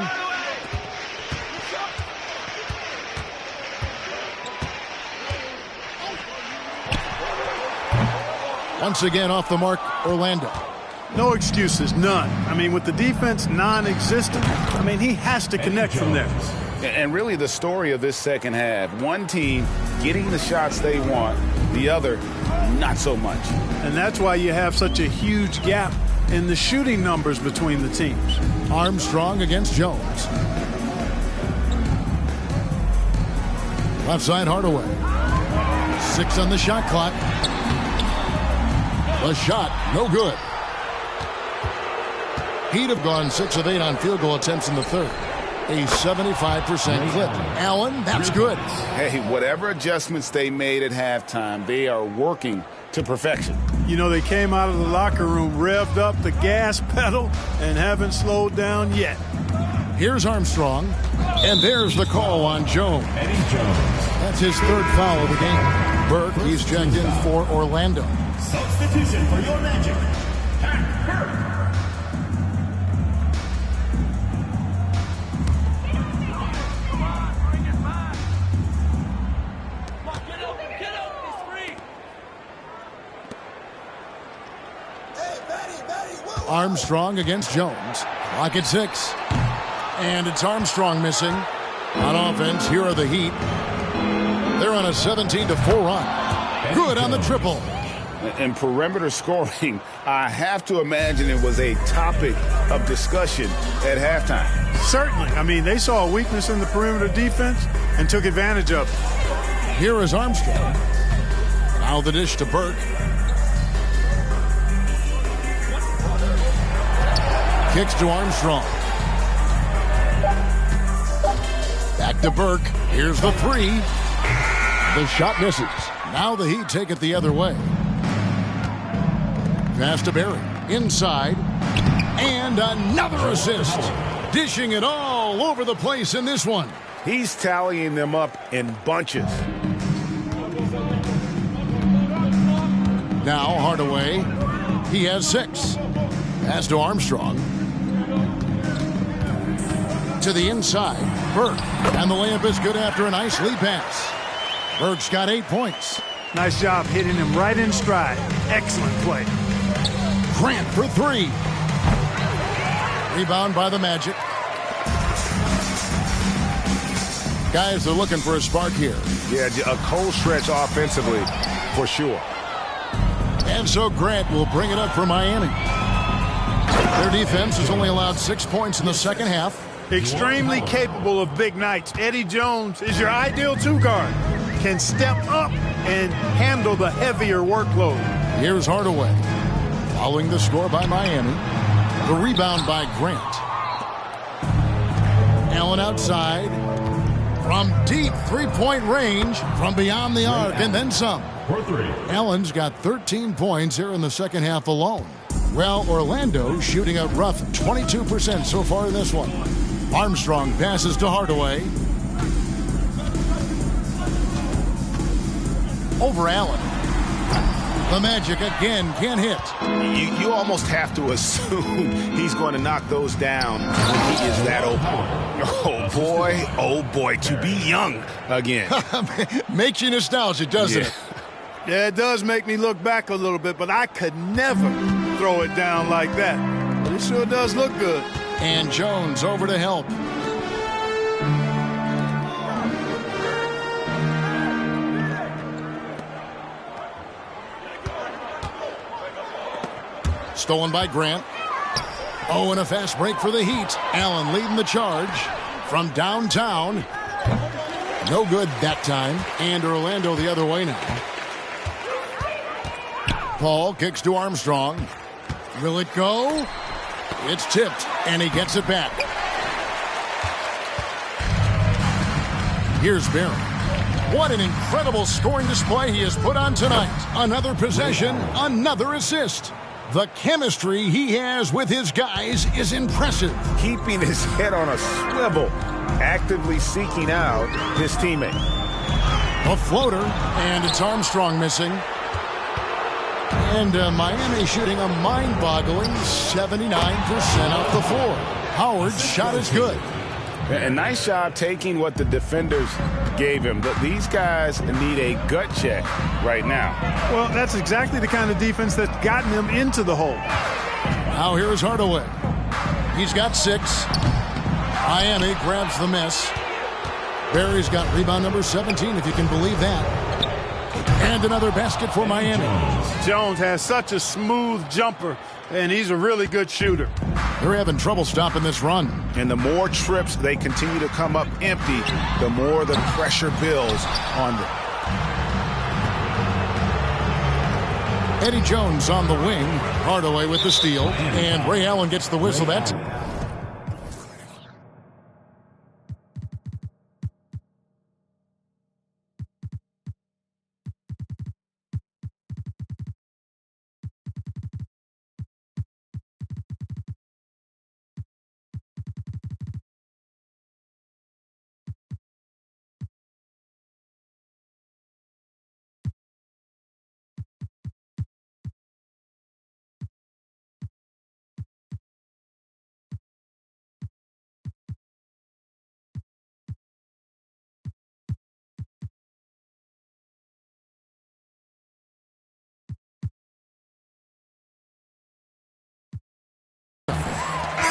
Once again off the mark, Orlando. No excuses, none. I mean, with the defense non-existent, I mean, he has to connect from there. And really the story of this second half, one team getting the shots they want, the other not so much. And that's why you have such a huge gap in the shooting numbers between the teams. Armstrong against Jones. Left side Hardaway. 6 on the shot clock. The shot, no good. He'd have gone 6 of 8 on field goal attempts in the third. A 75% clip. Allen, that's good. Hey, whatever adjustments they made at halftime, they are working to perfection. You know, they came out of the locker room, revved up the gas pedal, and haven't slowed down yet. Here's Armstrong, and there's the call on Jones. Eddie Jones. That's his 3rd foul of the game. Burke, he's checked in for Orlando. Substitution for your Magic. Pat Burke. Armstrong against Jones. Clock at 6. And it's Armstrong missing. On offense, here are the Heat. They're on a 17-4 run. Good on the triple. And perimeter scoring, I have to imagine it was a topic of discussion at halftime. Certainly. I mean, they saw a weakness in the perimeter defense and took advantage of it. Here is Armstrong. Now the dish to Burke. Kicks to Armstrong. Back to Burke. Here's the three. The shot misses. Now the Heat take it the other way. Pass to Barry. Inside. And another assist. Dishing it all over the place in this one. He's tallying them up in bunches. Now Hardaway. He has 6. Pass to Armstrong. To the inside. Burke. And the layup is good after a nice lead pass. Burke's got 8 points. Nice job hitting him right in stride. Excellent play. Grant for 3. Rebound by the Magic. Guys are looking for a spark here. Yeah, a cold stretch offensively for sure. And so Grant will bring it up for Miami. Their defense has only allowed 6 points in the second half. Extremely capable of big nights. Eddie Jones is your ideal 2-guard. Can step up and handle the heavier workload. Here's Hardaway. Following the score by Miami. The rebound by Grant. Allen outside. From deep three-point range. From beyond the arc and then some. Allen's got 13 points here in the second half alone. Well, Orlando shooting a rough 22% so far in this one. Armstrong passes to Hardaway. Over Allen. The Magic again can't hit. You almost have to assume he's going to knock those down when he is that open. Oh boy, to be young again. Makes you nostalgic, doesn't it? Yeah, it does make me look back a little bit, but I could never throw it down like that. But it sure does look good. And Jones over to help. Stolen by Grant. Oh, and a fast break for the Heat. Allen leading the charge from downtown. No good that time. And Orlando the other way now. Paul kicks to Armstrong. Will it go? It's tipped, and he gets it back. Here's Barry. What an incredible scoring display he has put on tonight. Another possession, another assist. The chemistry he has with his guys is impressive. Keeping his head on a swivel, actively seeking out his teammate. A floater, and it's Armstrong missing. And Miami shooting a mind-boggling 79% off the floor. Howard's shot is good. A nice job taking what the defenders gave him. But these guys need a gut check right now. Well, that's exactly the kind of defense that's gotten them into the hole. Now here's Hardaway. He's got 6. Miami grabs the miss. Barry's got rebound number 17, if you can believe that. And another basket for Miami. Jones has such a smooth jumper, and he's a really good shooter. They're having trouble stopping this run. And the more trips they continue to come up empty, the more the pressure builds on them. Eddie Jones on the wing. Hardaway with the steal. And Ray Allen gets the whistle. That's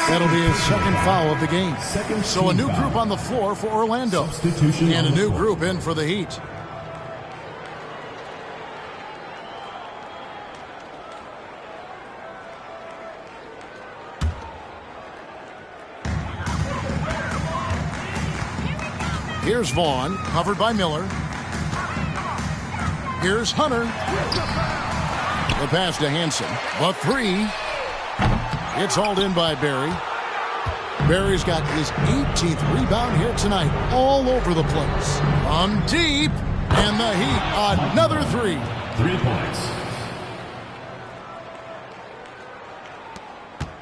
That'll be his second foul of the game. So a new group on the floor for Orlando. And a new group in for the Heat. Here's Vaughn, covered by Miller. Here's Hunter. The pass to Hansen. The three. It's hauled in by Barry. Barry's got his 18th rebound here tonight, all over the place. From deep, and the Heat, another three. 3 points.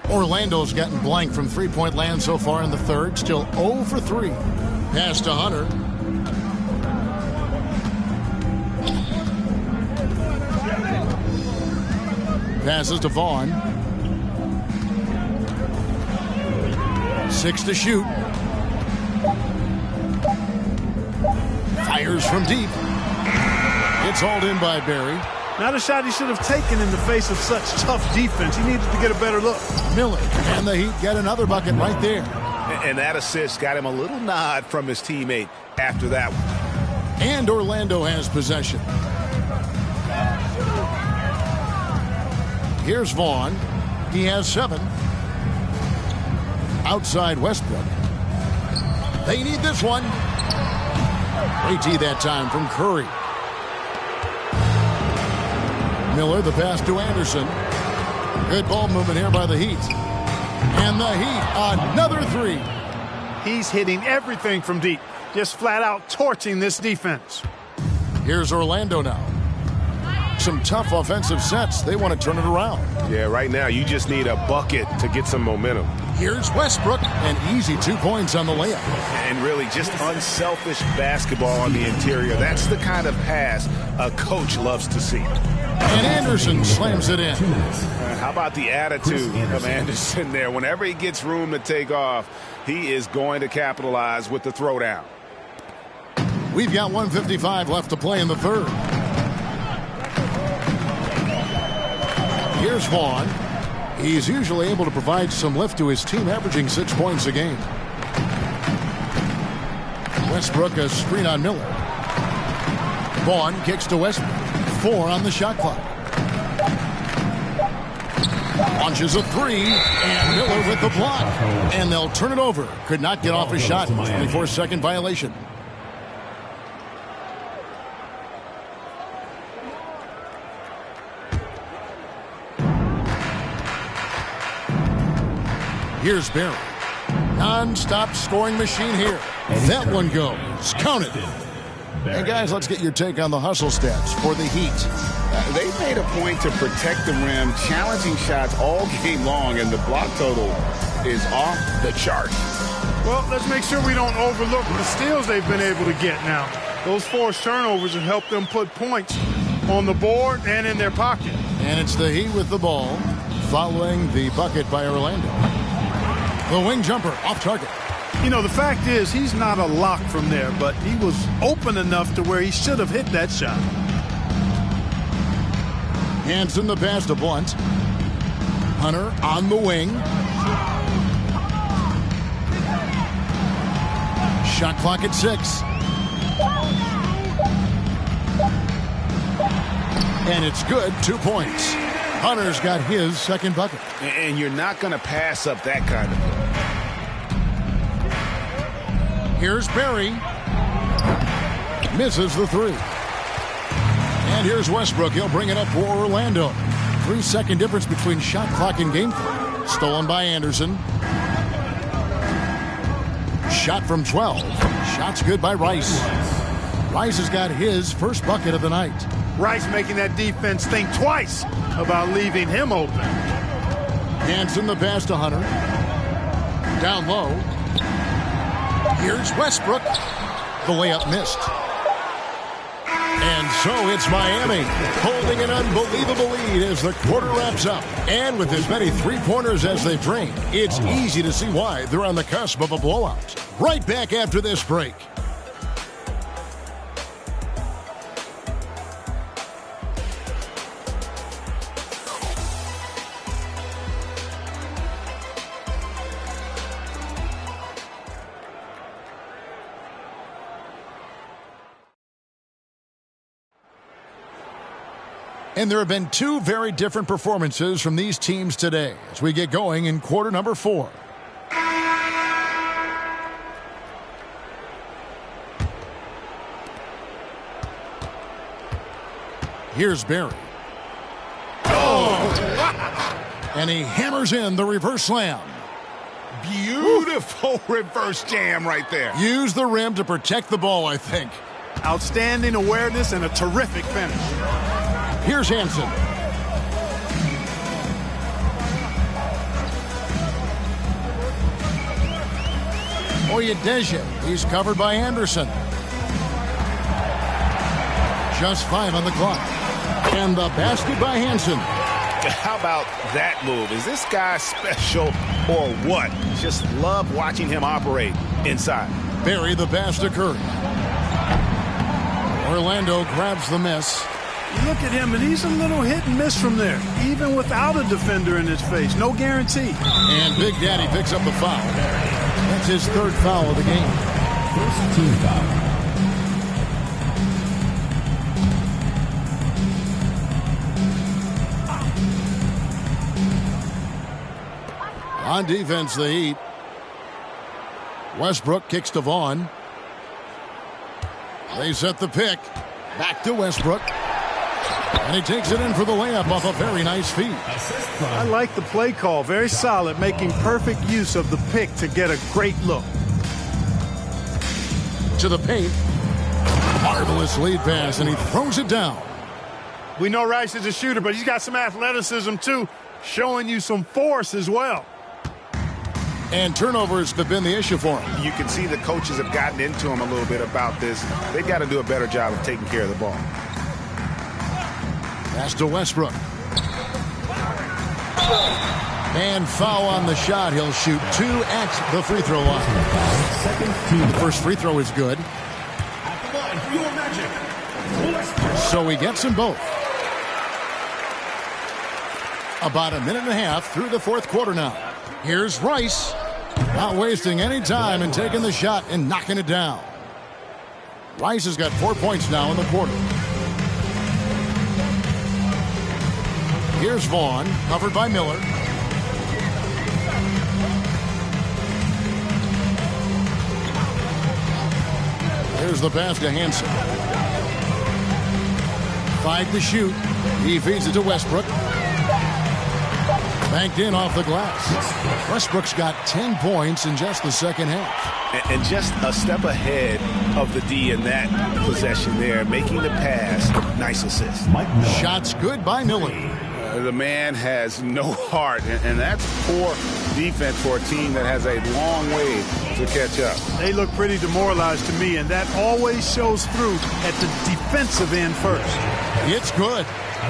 Orlando's gotten blank from three-point land so far in the third, still 0 for 3. Pass to Hunter. Passes to Vaughn. 6 to shoot. Fires from deep. It's hauled in by Barry. Not a shot he should have taken in the face of such tough defense. He needed to get a better look. Miller, and the Heat get another bucket right there. And that assist got him a little nod from his teammate after that one. And Orlando has possession. Here's Vaughn. He has 7. Outside Westbrook. They need this one. AT that time from Curry. Miller, the pass to Anderson. Good ball movement here by the Heat. And the Heat, another three. He's hitting everything from deep. Just flat out torching this defense. Here's Orlando now. Some tough offensive sets. They want to turn it around. Yeah, right now you just need a bucket to get some momentum. Here's Westbrook. An easy 2 points on the layup. And really just unselfish basketball on the interior. That's the kind of pass a coach loves to see. And Anderson slams it in. How about the attitude of Anderson there? Whenever he gets room to take off, he is going to capitalize with the throwdown. We've got 1:55 left to play in the third. Here's Vaughn. He's usually able to provide some lift to his team, averaging 6 points a game. Westbrook a screen on Miller. Vaughn kicks to Westbrook. 4 on the shot clock. Launches a 3, and Miller with the block. And they'll turn it over. Could not get off his shot. 24-second violation. Here's Barry. Non-stop scoring machine here. That one goes. Count it. And guys, let's get your take on the hustle stats for the Heat. They made a point to protect the rim, challenging shots all game long, and the block total is off the chart. Well, let's make sure we don't overlook the steals they've been able to get now. Those forced turnovers have helped them put points on the board and in their pocket. And it's the Heat with the ball, following the bucket by Orlando. The wing jumper off target. You know, the fact is he's not a lock from there, but he was open enough to where he should have hit that shot. Hansen the pass to Blunt. Hunter on the wing. Shot clock at 6. And it's good. 2 points. Hunter's got his second bucket. And you're not going to pass up that kind of play. Here's Barry. Misses the 3. And here's Westbrook. He'll bring it up for Orlando. 3-second difference between shot clock and game clock. Stolen by Anderson. Shot from 12. Shot's good by Rice. Rice has got his first bucket of the night. Rice making that defense think twice about leaving him open. Hansen the pass to Hunter. Down low. Here's Westbrook. The layup missed. And so it's Miami holding an unbelievable lead as the quarter wraps up. And with as many three-pointers as they've drained, it's easy to see why they're on the cusp of a blowout. Right back after this break. And there have been two very different performances from these teams today as we get going in quarter number 4. Here's Barry. Oh! And he hammers in the reverse slam. Beautiful reverse jam right there. Use the rim to protect the ball, I think. Outstanding awareness and a terrific finish. Here's Hansen. Oyedeji. He's covered by Anderson. Just 5 on the clock. And the basket by Hansen. How about that move? Is this guy special or what? Just love watching him operate inside. Barry the pass to Curry. Orlando grabs the miss. You look at him, and he's a little hit and miss from there, even without a defender in his face. No guarantee. And Big Daddy picks up the foul. That's his 3rd foul of the game. First team foul. On defense, the Heat. Westbrook kicks to Vaughn. They set the pick. Back to Westbrook. And he takes it in for the layup off a very nice feed. I like the play call. Very solid, making perfect use of the pick to get a great look. To the paint. Marvelous lead pass, and he throws it down. We know Rice is a shooter, but he's got some athleticism, too, showing you some force as well. And turnovers have been the issue for him. You can see the coaches have gotten into him a little bit about this. They've got to do a better job of taking care of the ball. Pass to Westbrook. And foul on the shot. He'll shoot 2 at the free throw line. First free throw is good. So he gets them both. About a minute and a half through the 4th quarter now. Here's Rice. Not wasting any time and taking the shot and knocking it down. Rice has got 4 points now in the quarter. Here's Vaughn, covered by Miller. Here's the pass to Hansen. 5 to shoot. He feeds it to Westbrook. Banked in off the glass. Westbrook's got 10 points in just the second half. And just a step ahead of the D in that possession there, making the pass. Nice assist. Shots good by Miller. The man has no heart, and that's poor defense for a team that has a long way to catch up. They look pretty demoralized to me, and that always shows through at the defensive end first. It's good.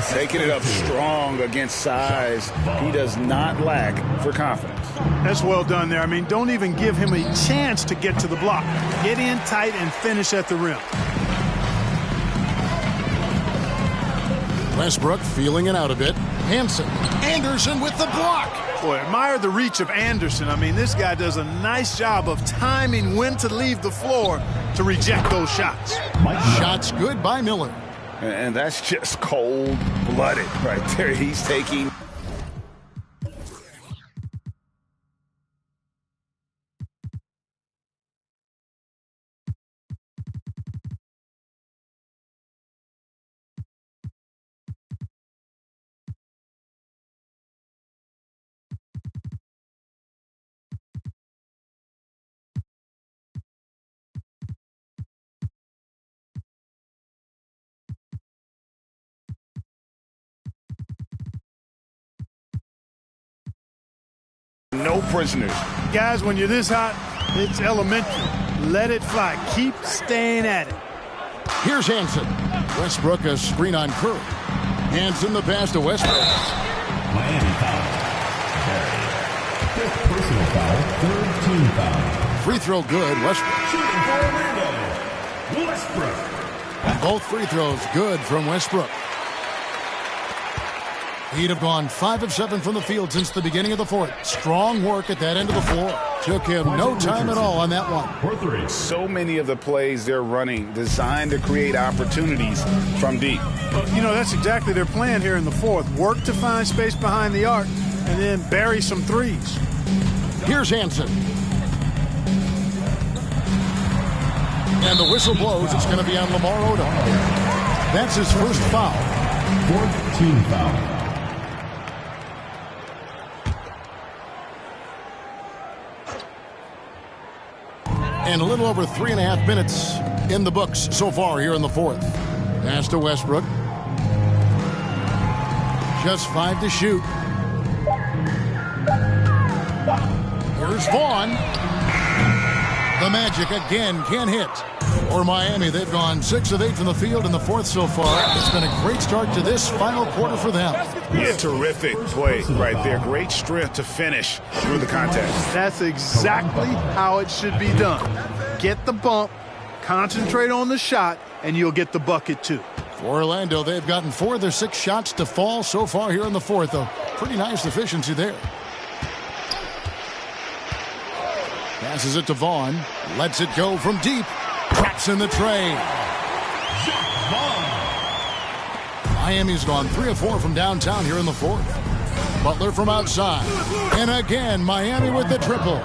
Taking it up strong against size. He does not lack for confidence. That's well done there. I mean, don't even give him a chance to get to the block. Get in tight and finish at the rim. Westbrook feeling it out a bit. Hansen. Anderson with the block. Boy, admire the reach of Anderson. I mean, this guy does a nice job of timing when to leave the floor to reject those shots. Shots good by Miller. And that's just cold-blooded right there. He's taking... No prisoners. Guys, when you're this hot, it's elementary. Let it fly. Keep staying at it. Here's Hansen. Westbrook a screen on Curry. Hansen the pass to Westbrook. Miami foul. Fifth personal foul. Third team foul. Free throw good. Westbrook. Shooting for Orlando. Westbrook. And both free throws good from Westbrook. He'd have gone 5 of 7 from the field since the beginning of the 4th. Strong work at that end of the floor. Took him no time at all on that one. For 3. So many of the plays they're running designed to create opportunities from deep. You know, that's exactly their plan here in the 4th. Work to find space behind the arc and then bury some threes. Here's Hansen. And the whistle blows. It's going to be on Lamar Odom. That's his first foul. Fourth team foul. And a little over 3.5 minutes in the books so far here in the fourth. Pass to Westbrook. Just 5 to shoot. Here's Vaughn. The Magic again can't hit. For Miami, they've gone 6 of 8 from the field in the fourth so far. It's been a great start to this final quarter for them. Yeah, terrific play right there. Great strength to finish through the contest. That's exactly how it should be done. Get the bump, concentrate on the shot, and you'll get the bucket too. For Orlando, they've gotten 4 of their 6 shots to fall so far here in the fourth. A pretty nice efficiency there. Passes it to Vaughn. Lets it go from deep. Traps in the tray. Miami's gone 3 of 4 from downtown here in the fourth. Butler from outside. And again, Miami with the triple.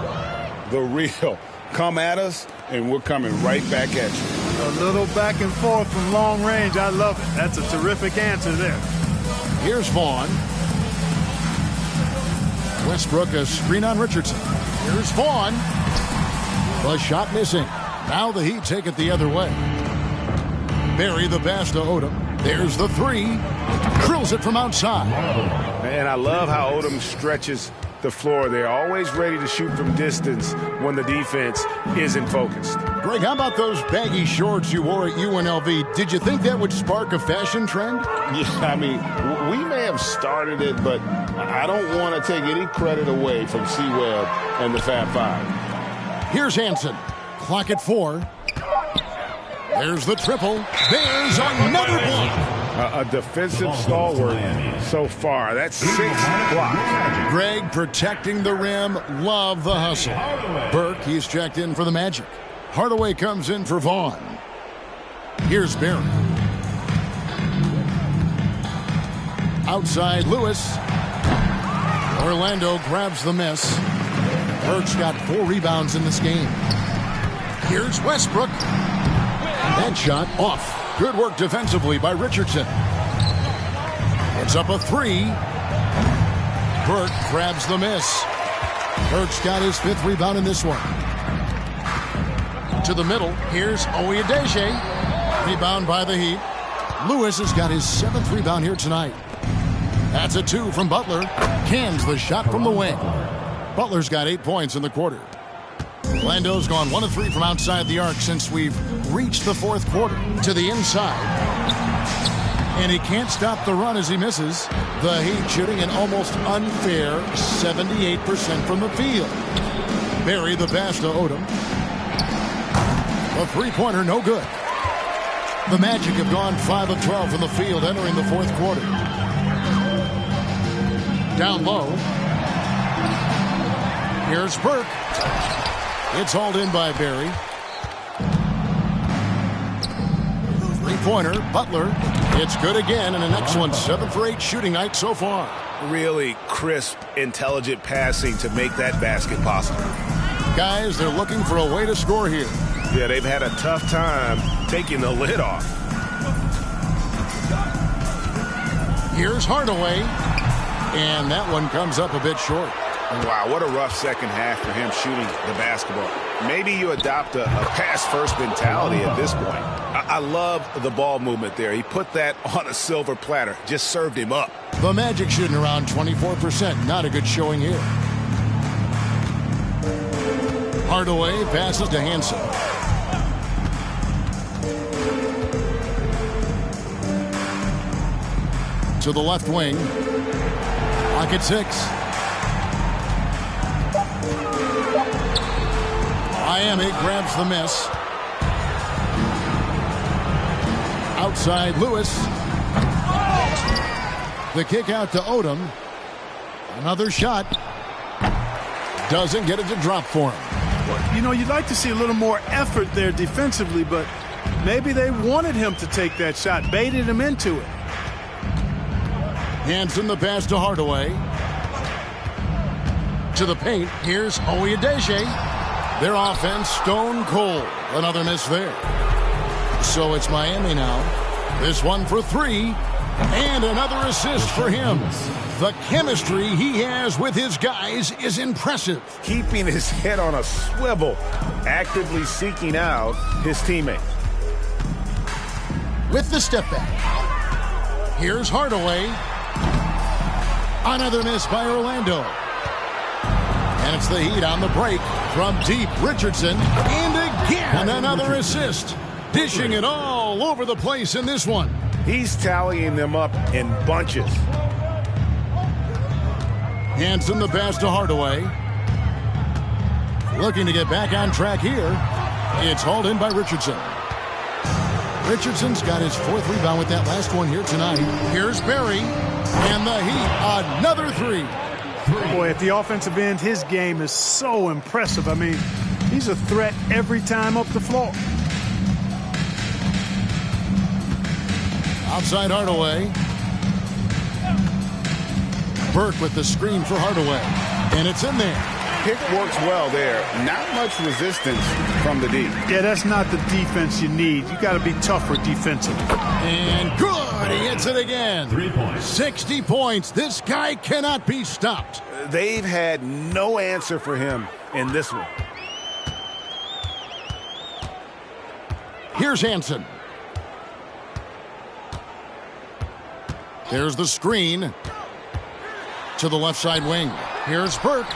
The real. Come at us, and we're coming right back at you. A little back and forth from long range. I love it. That's a terrific answer there. Here's Vaughn. Westbrook a screen on Richardson. Here's Vaughn. The shot missing. Now the Heat take it the other way. Barry the pass to Odom. There's the 3. Drills it from outside. Man, I love how Odom stretches the floor. They're always ready to shoot from distance when the defense isn't focused. Greg, how about those baggy shorts you wore at UNLV? Did you think that would spark a fashion trend? Yeah, I mean, we may have started it, but I don't want to take any credit away from C-Web and the Fab Five. Here's Hansen. Clock at 4. There's the triple. There's another one. A defensive stalwart so far. That's 6 blocks. Greg protecting the rim. Love the hustle. Burke, he's checked in for the Magic. Hardaway comes in for Vaughn. Here's Barry. Outside Lewis. Orlando grabs the miss. Burke's got 4 rebounds in this game. Here's Westbrook. That shot off. Good work defensively by Richardson. It's up a 3. Burke grabs the miss. Burke's got his 5th rebound in this one. To the middle. Here's Oyedele. Rebound by the Heat. Lewis has got his 7th rebound here tonight. That's a 2 from Butler. Cans the shot from the wing. Butler's got 8 points in the quarter. Orlando's gone 1 of 3 from outside the arc since we've reached the fourth quarter. To the inside. And he can't stop the run as he misses. The Heat shooting an almost unfair 78% from the field. Barry the pass to Odom. The three-pointer no good. The Magic have gone 5 of 12 from the field entering the fourth quarter. Down low. Here's Burke. It's hauled in by Barry. Three-pointer, Butler. It's good again, and an excellent 7 for 8 shooting night so far. Really crisp, intelligent passing to make that basket possible. Guys, they're looking for a way to score here. Yeah, they've had a tough time taking the lid off. Here's Hardaway. And that one comes up a bit short. Wow, what a rough second half for him shooting the basketball. Maybe you adopt a pass-first mentality at this point. I love the ball movement there. He put that on a silver platter. Just served him up. The Magic shooting around 24%. Not a good showing here. Hardaway passes to Hansen. To the left wing. Pocket 6. Miami grabs the miss. Outside Lewis. The kick out to Odom. Another shot. Doesn't get it to drop for him. Well, you know, you'd like to see a little more effort there defensively, but maybe they wanted him to take that shot, baited him into it. Hansen the pass to Hardaway. To the paint. Here's Oyedele. Their offense stone cold. Another miss there. So it's Miami now. This one for 3. And another assist for him. The chemistry he has with his guys is impressive. Keeping his head on a swivel, actively seeking out his teammates. With the step back. Here's Hardaway. Another miss by Orlando. And it's the Heat on the break from deep. Richardson. And again, another assist. Dishing it all over the place in this one. He's tallying them up in bunches. Hanson the pass to Hardaway. Looking to get back on track here. It's hauled in by Richardson. Richardson's got his 4th rebound with that last one here tonight. Here's Barry. And the Heat, another 3. Boy, at the offensive end, his game is so impressive. I mean, he's a threat every time up the floor. Outside Hardaway. Burke with the screen for Hardaway. And it's in there. Pick works well there. Not much resistance from the D. Yeah, that's not the defense you need. You got to be tougher defensively. And good. He hits it again. 3 points. 60 points. This guy cannot be stopped. They've had no answer for him in this one. Here's Hanson. There's the screen to the left side wing. Here's Burke.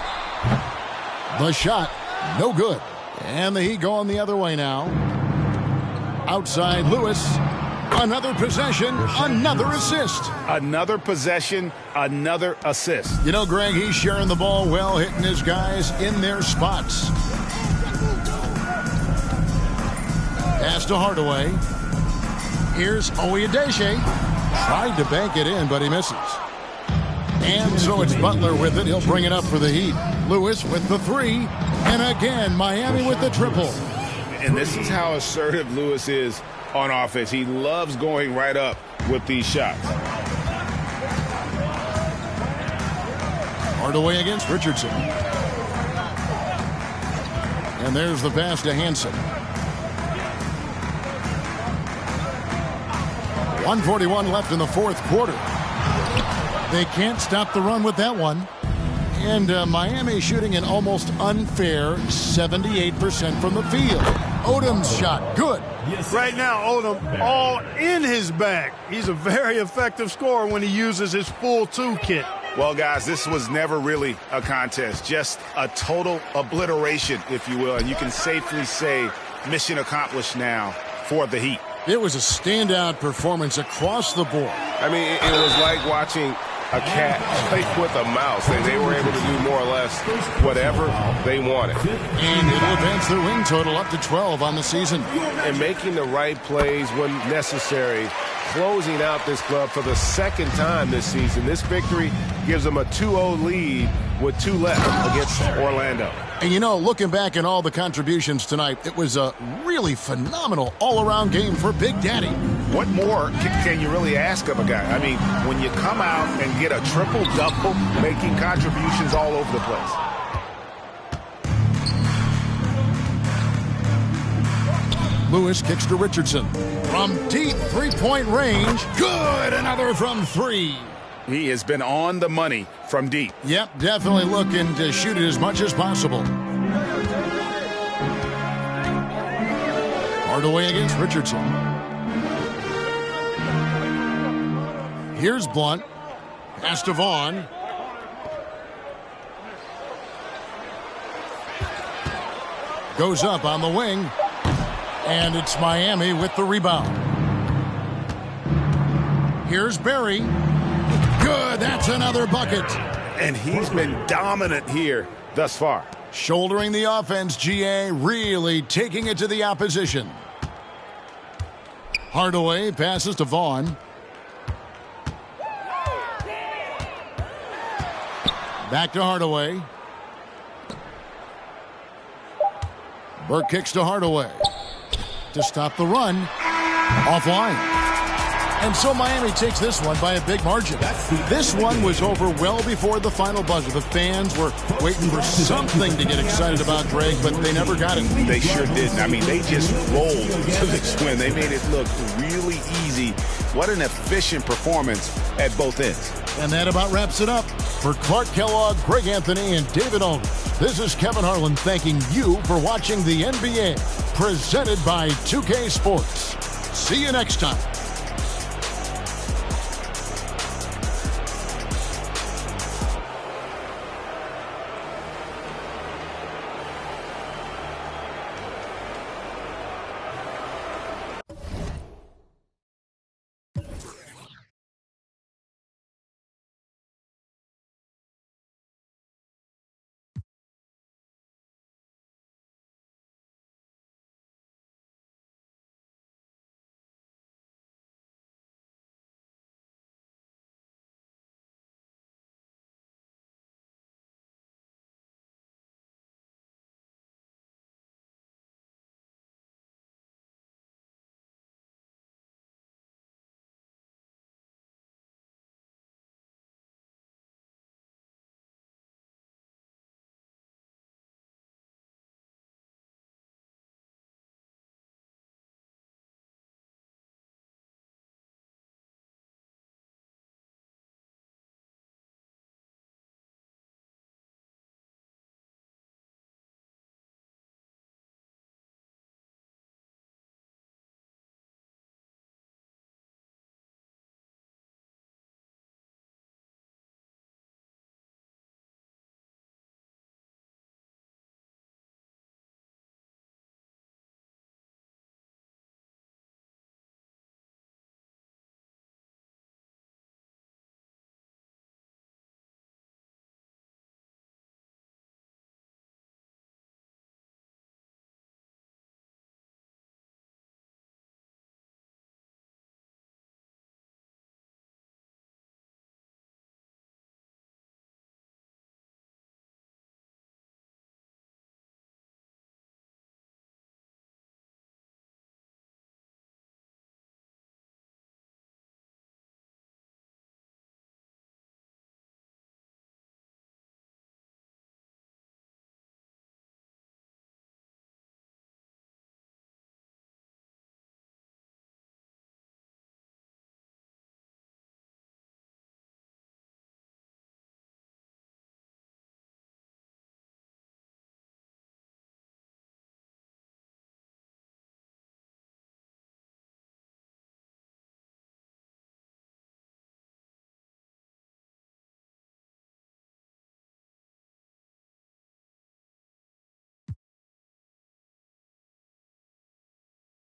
The shot, no good. And the Heat going the other way now. Outside Lewis. Another possession, another assist. Another possession, another assist. You know, Greg, he's sharing the ball well, hitting his guys in their spots. Pass to Hardaway. Here's Oyedeshe. Tried to bank it in, but he misses. And so it's Butler with it. He'll bring it up for the Heat. Lewis with the 3. And again, Miami with the triple. And this is how assertive Lewis is on offense. He loves going right up with these shots. Hardaway against Richardson. And there's the pass to Hanson. 1:41 left in the 4th quarter. They can't stop the run with that one. And Miami shooting an almost unfair 78% from the field. Odom's shot, good. Right now, Odom all in his bag. He's a very effective scorer when he uses his full toolkit. Well, guys, this was never really a contest. Just a total obliteration, if you will. And you can safely say mission accomplished now for the Heat. It was a standout performance across the board. I mean, it was like watching a cat play with a mouse. They were able to do more or less whatever they wanted. And it'll advance their win total up to 12 on the season. And making the right plays when necessary, closing out this club for the 2nd time this season. This victory gives them a 2-0 lead with 2 left against Orlando. And, you know, looking back at all the contributions tonight, it was a really phenomenal all-around game for Big Daddy. What more can you really ask of a guy? I mean, when you come out and get a triple-double, making contributions all over the place. Lewis kicks to Richardson. From deep three-point range. Good! Another from 3. He has been on the money from deep. Yep, definitely looking to shoot it as much as possible. Hardaway against Richardson. Here's Blunt. Pass to Vaughn. Goes up on the wing. And it's Miami with the rebound. Here's Barry. Good, that's another bucket. And he's been dominant here thus far. Shouldering the offense, GA really taking it to the opposition. Hardaway passes to Vaughn. Back to Hardaway. Burke kicks to Hardaway to stop the run. Offline. And so Miami takes this one by a big margin. This one was over well before the final buzzer. The fans were waiting for something to get excited about, Greg, but they never got it. They sure didn't. I mean, they just rolled to this win. They made it look really easy easy. What an efficient performance at both ends. And that about wraps it up. For Clark Kellogg, Greg Anthony, and David Aldridge, this is Kevin Harlan thanking you for watching the NBA, presented by 2K Sports. See you next time.